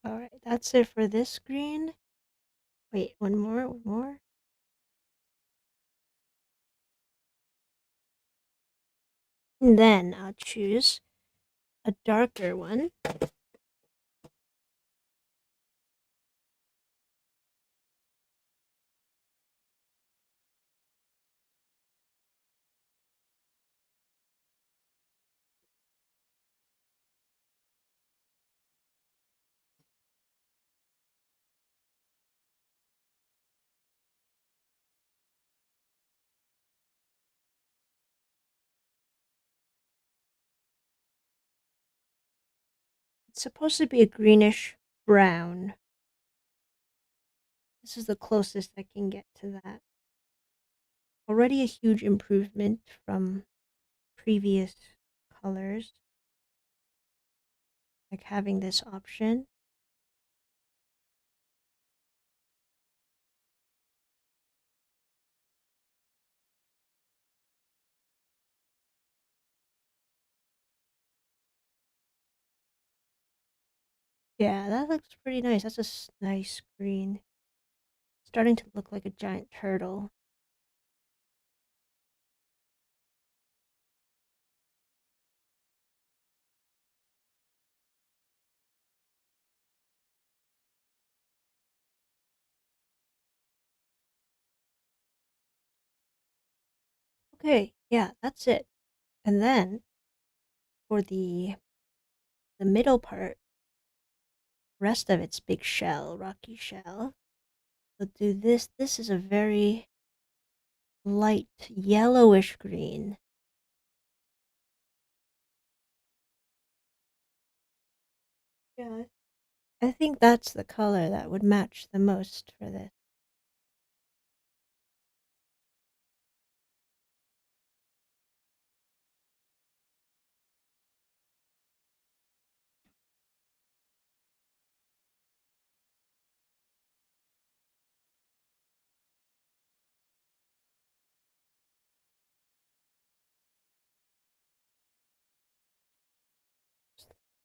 Alright, that's it for this green. Wait, one more. And then I'll choose a darker one. It's supposed to be a greenish brown. This is the closest I can get to that. Already a huge improvement from previous colors. Like having this option. Yeah, that looks pretty nice. That's a nice green. Starting to look like a giant turtle. Okay, yeah, that's it. And then for the middle part, rest of its big shell, rocky shell, we'll do this. This is a very light yellowish green. Yeah, I think that's the color that would match the most for this.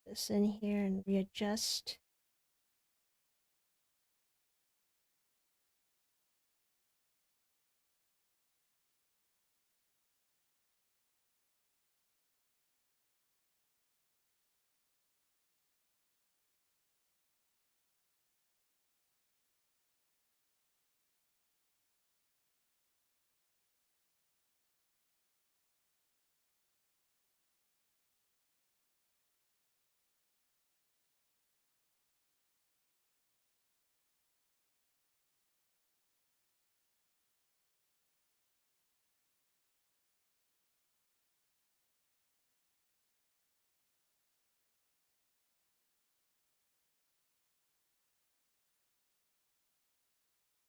This in here and readjust.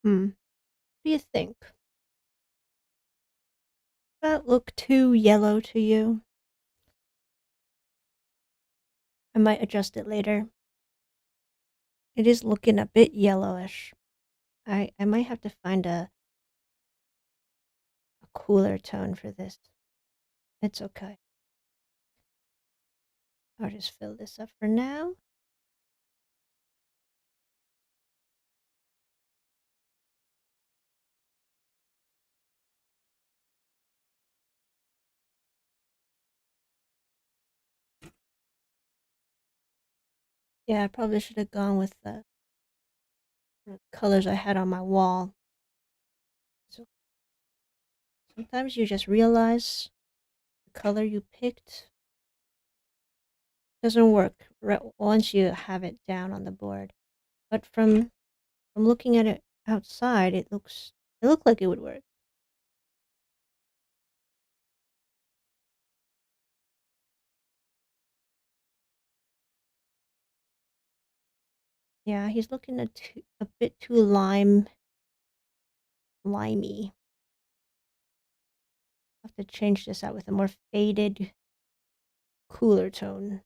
What do you think? That look too yellow to you? I might adjust it later. It is looking a bit yellowish. I might have to find a cooler tone for this. It's okay. I'll just fill this up for now. Yeah, I probably should have gone with the colors I had on my wall. So sometimes you just realize the color you picked doesn't work once you have it down on the board. But from looking at it outside, it looked like it would work. Yeah, he's looking a bit too limey. I have to change this out with a more faded, cooler tone,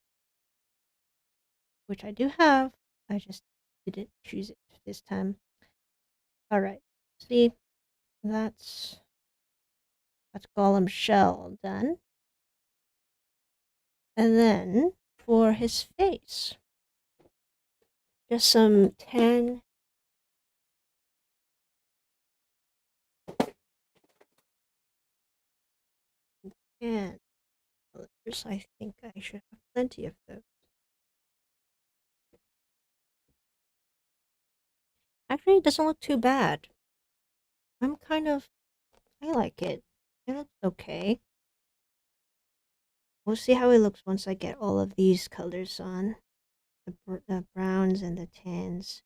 which I do have. I just didn't choose it this time. All right, see, that's Golem shell done. And then for his face, just some tan colors. I think I should have plenty of those. Actually, it doesn't look too bad. I like it. It looks okay. We'll see how it looks once I get all of these colors on. The browns and the tans.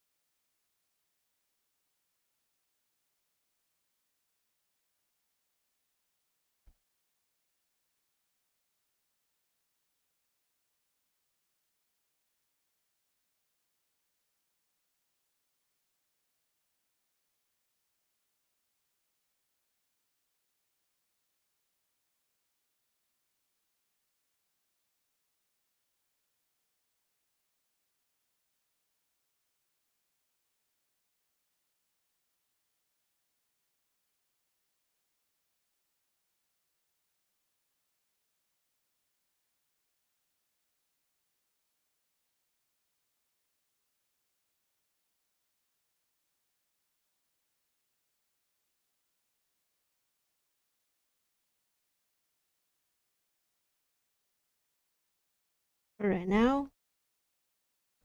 For right now,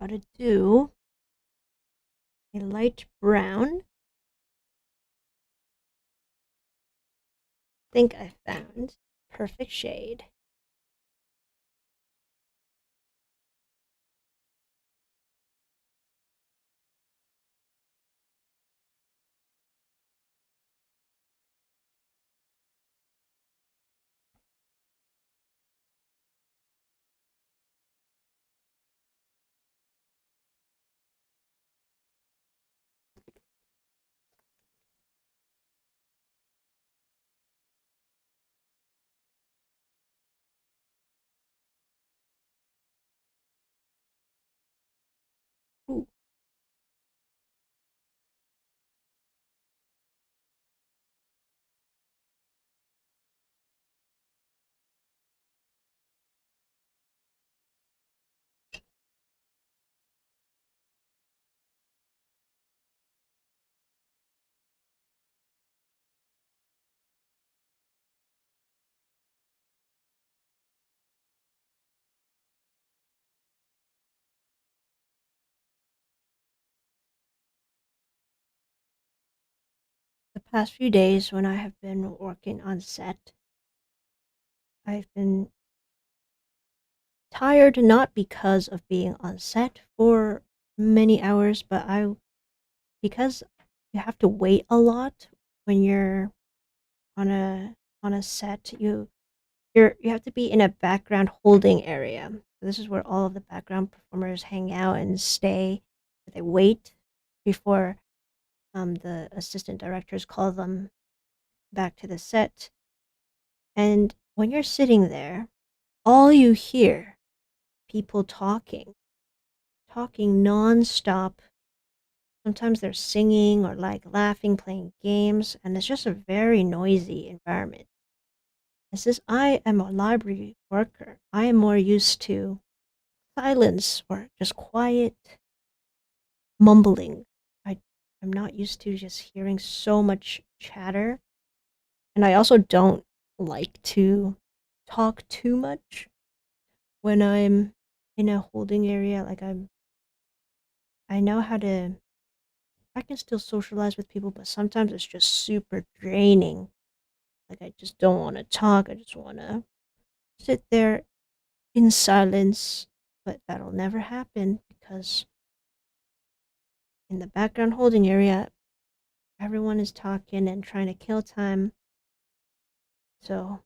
gotta do a light brown. Think I found perfect shade. Ooh. The past few days when I have been working on set, I've been tired not because of being on set for many hours, but because you have to wait a lot when you're on a set. You have to be in a background holding area. This is where all of the background performers hang out and stay. They wait before the assistant directors call them back to the set. And when you're sitting there, all you hear people talking nonstop. Sometimes they're singing or like laughing, playing games, and it's just a very noisy environment. And since I am a library worker, I am more used to silence or just quiet mumbling. I'm not used to just hearing so much chatter. And I also don't like to talk too much when I'm in a holding area. I know how to, I can still socialize with people, but sometimes it's just super draining. Like, I just don't want to talk. I just want to sit there in silence. But that'll never happen because in the background holding area, everyone is talking and trying to kill time. So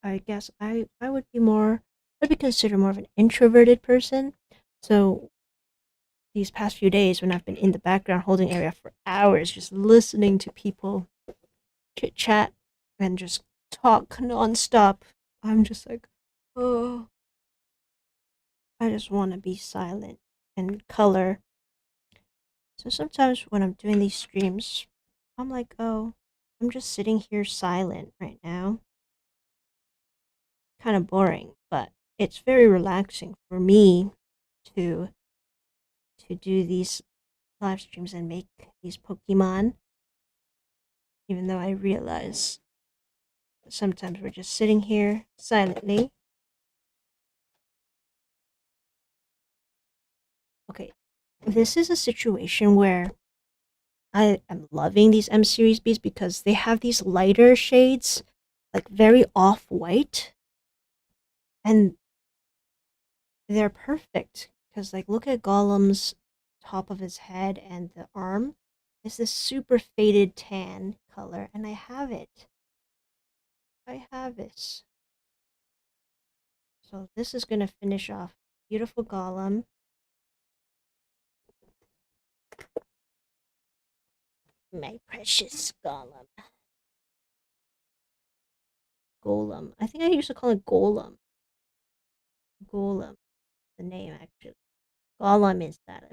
I guess I'd be considered more of an introverted person. So these past few days when I've been in the background holding area for hours, just listening to people chit chat and just talk nonstop, I'm just like, oh, I just want to be silent and color. So sometimes when I'm doing these streams, I'm like, oh, I'm just sitting here silent right now. Kind of boring, but it's very relaxing for me to do these live streams and make these Pokemon, even though I realize that sometimes we're just sitting here silently. Okay, this is a situation where I am loving these M series beads because they have these lighter shades, like very off white, and they're perfect because, like, look at Golem's top of his head and the arm. It's this super faded tan color, and I have it. I have it. So this is gonna finish off beautiful Golem. My precious Golem. Golem. I think I used to call it Golem. Golem. The name actually. Golem is that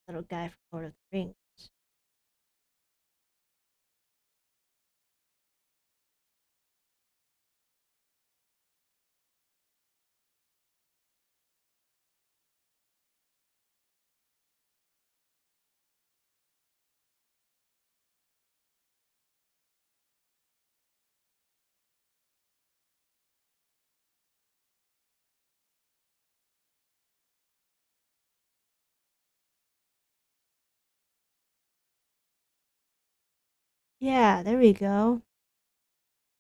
little guy from Lord of the Rings. Yeah, there we go.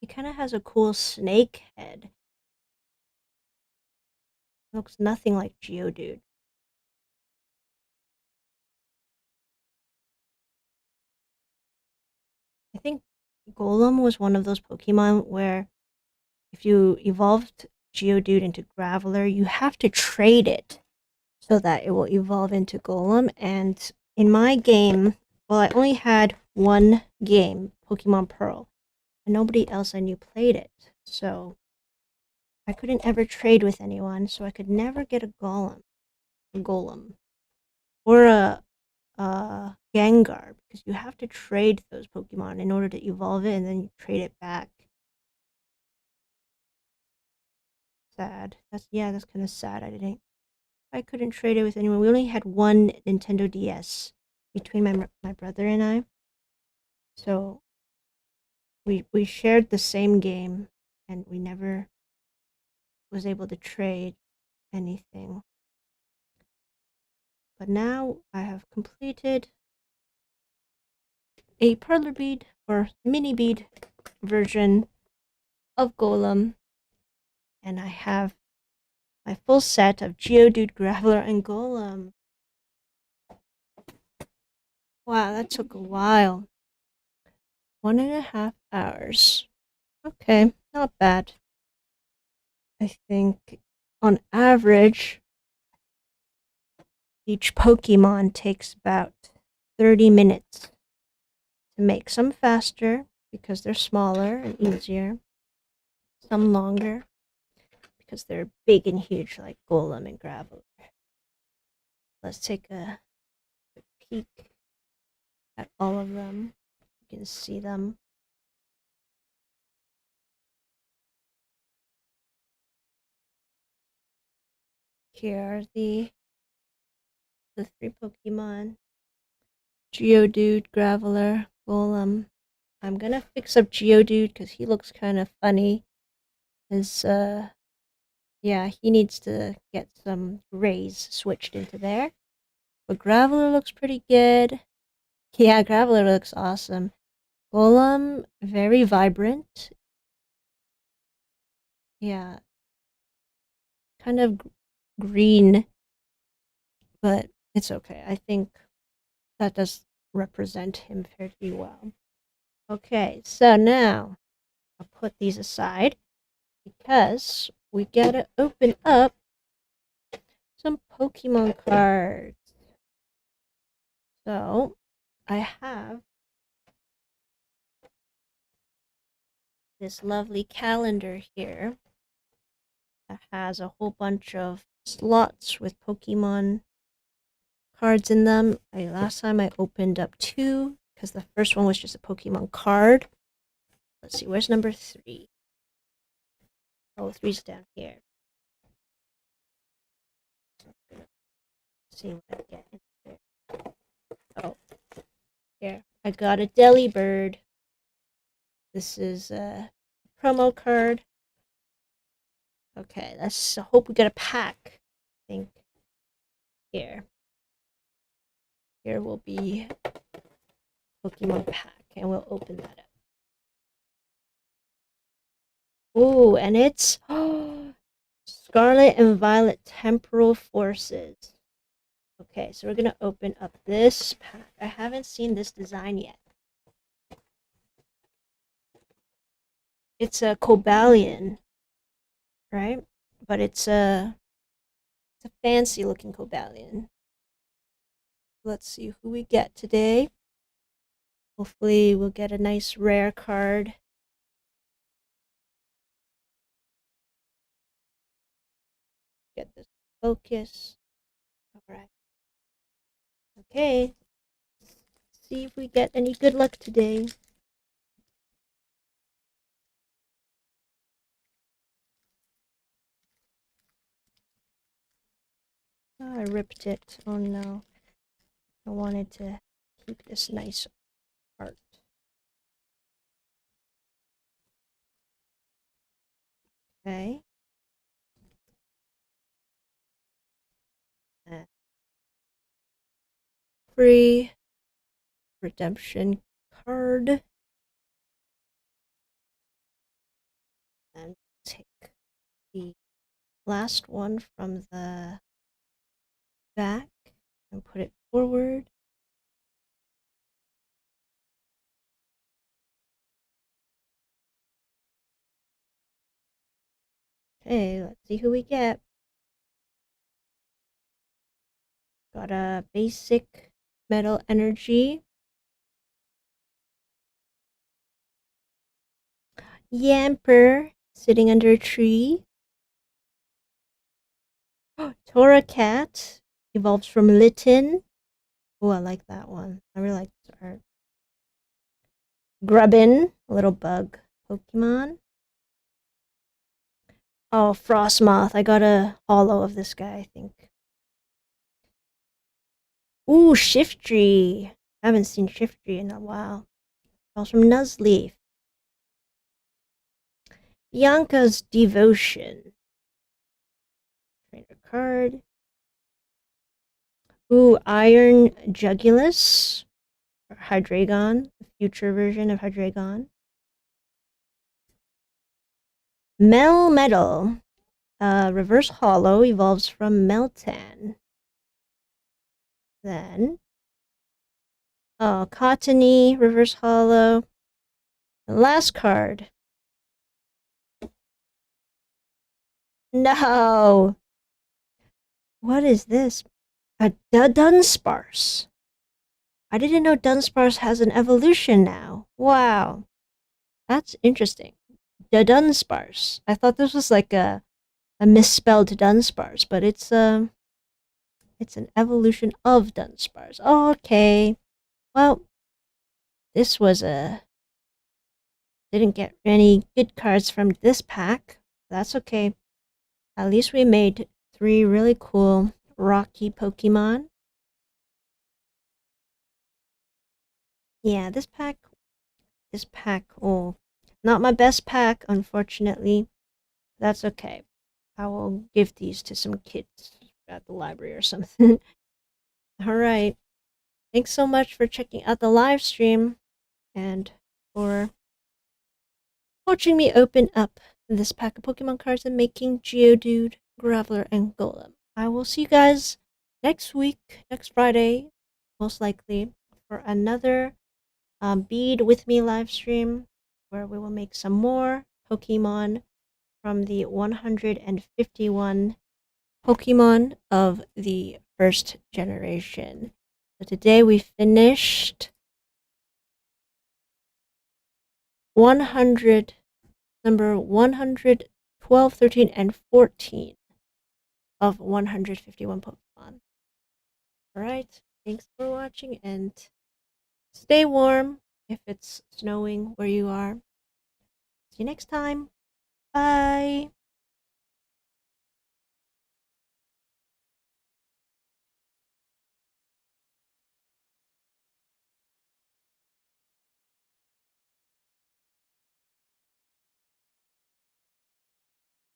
He kind of has a cool snake head. Looks nothing like Geodude. I think Golem was one of those Pokemon where if you evolved Geodude into Graveler, you have to trade it so that it will evolve into Golem. And in my game, well, I only had one game, Pokemon Pearl, and nobody else I knew played it. So I couldn't ever trade with anyone, so I could never get a Golem, or a Gengar, because you have to trade those Pokemon in order to evolve it, and then you trade it back. Sad. That's kind of sad. I couldn't trade it with anyone. We only had one Nintendo DS between my brother and I, so we shared the same game, and we never was able to trade anything. But now I have completed a Perler Bead or mini bead version of Golem, and I have my full set of Geodude, Graveler, and Golem. Wow, that took a while. 1.5 hours. Okay, not bad. I think on average, each Pokemon takes about 30 minutes to make. Some faster because they're smaller and easier, some longer because they're big and huge like Golem and Graveler. Let's take a peek at all of them. You can see them. Here are the 3 Pokemon. Geodude, Graveler, Golem. I'm gonna fix up Geodude because he looks kind of funny. His, yeah, he needs to get some rays switched into there. But Graveler looks pretty good. Yeah, Graveler looks awesome. Golem, very vibrant. Yeah, kind of green, but it's okay. I think that does represent him fairly well. Okay, so now I'll put these aside because we gotta open up some Pokemon cards. So I have this lovely calendar here that has a whole bunch of slots with Pokemon cards in them. Last time I opened up 2 because the first one was just a Pokemon card. Let's see, where's number 3? Oh, 3's down here. See what I get in there. Oh, here. I got a Delibird. This is a promo card. Okay, let's hope we get a pack. I think here. Here will be Pokemon pack, and we'll open that up. Ooh, and it's Scarlet and Violet Temporal Forces. Okay, so we're gonna open up this pack. I haven't seen this design yet. It's a Cobalion, right? But it's a fancy looking Cobalion. Let's see who we get today. Hopefully we'll get a nice rare card. Get this focus. Alright. Okay. See if we get any good luck today. Oh, I ripped it. Oh no. I wanted to keep this nice art. Okay. Free redemption card. last one from the back and put it forward. Okay, let's see who we get. Got a basic metal energy. Yamper sitting under a tree. Tora Cat evolves from Litten. Oh, I like that one. I really like this art. Grubbin, a little bug Pokemon. Oh, Frostmoth. I got a holo of this guy, I think. Ooh, Shiftry. I haven't seen Shiftry in a while. Evolves from Nuzleaf. Bianca's Devotion. Trainer card. Ooh, Iron Jugulus. Hydreigon. The future version of Hydreigon. Melmetal. Reverse Holo evolves from Meltan. Then, Cottony, Reverse Holo. And last card. No! What is this? A Dunsparce. I didn't know Dunsparce has an evolution now. Wow. That's interesting. Dunsparce. I thought this was like a misspelled Dunsparce, but it's an evolution of Dunsparce. Okay. Well, this was didn't get any good cards from this pack. That's okay. At least we made 3 really cool rocky Pokemon. Yeah, this pack, oh, not my best pack, unfortunately. That's okay. I will give these to some kids at the library or something. Alright. Thanks so much for checking out the live stream and for watching me open up this pack of Pokemon cards and making Geodude, Graveler, and Golem. I will see you guys next week, next Friday, most likely, for another Bead with me live stream where we will make some more Pokemon from the 151 Pokemon of the first generation. So today we finished number 100, 12, 13, and 14 of 151 Pokemon. Alright, thanks for watching and stay warm if it's snowing where you are. See you next time. Bye.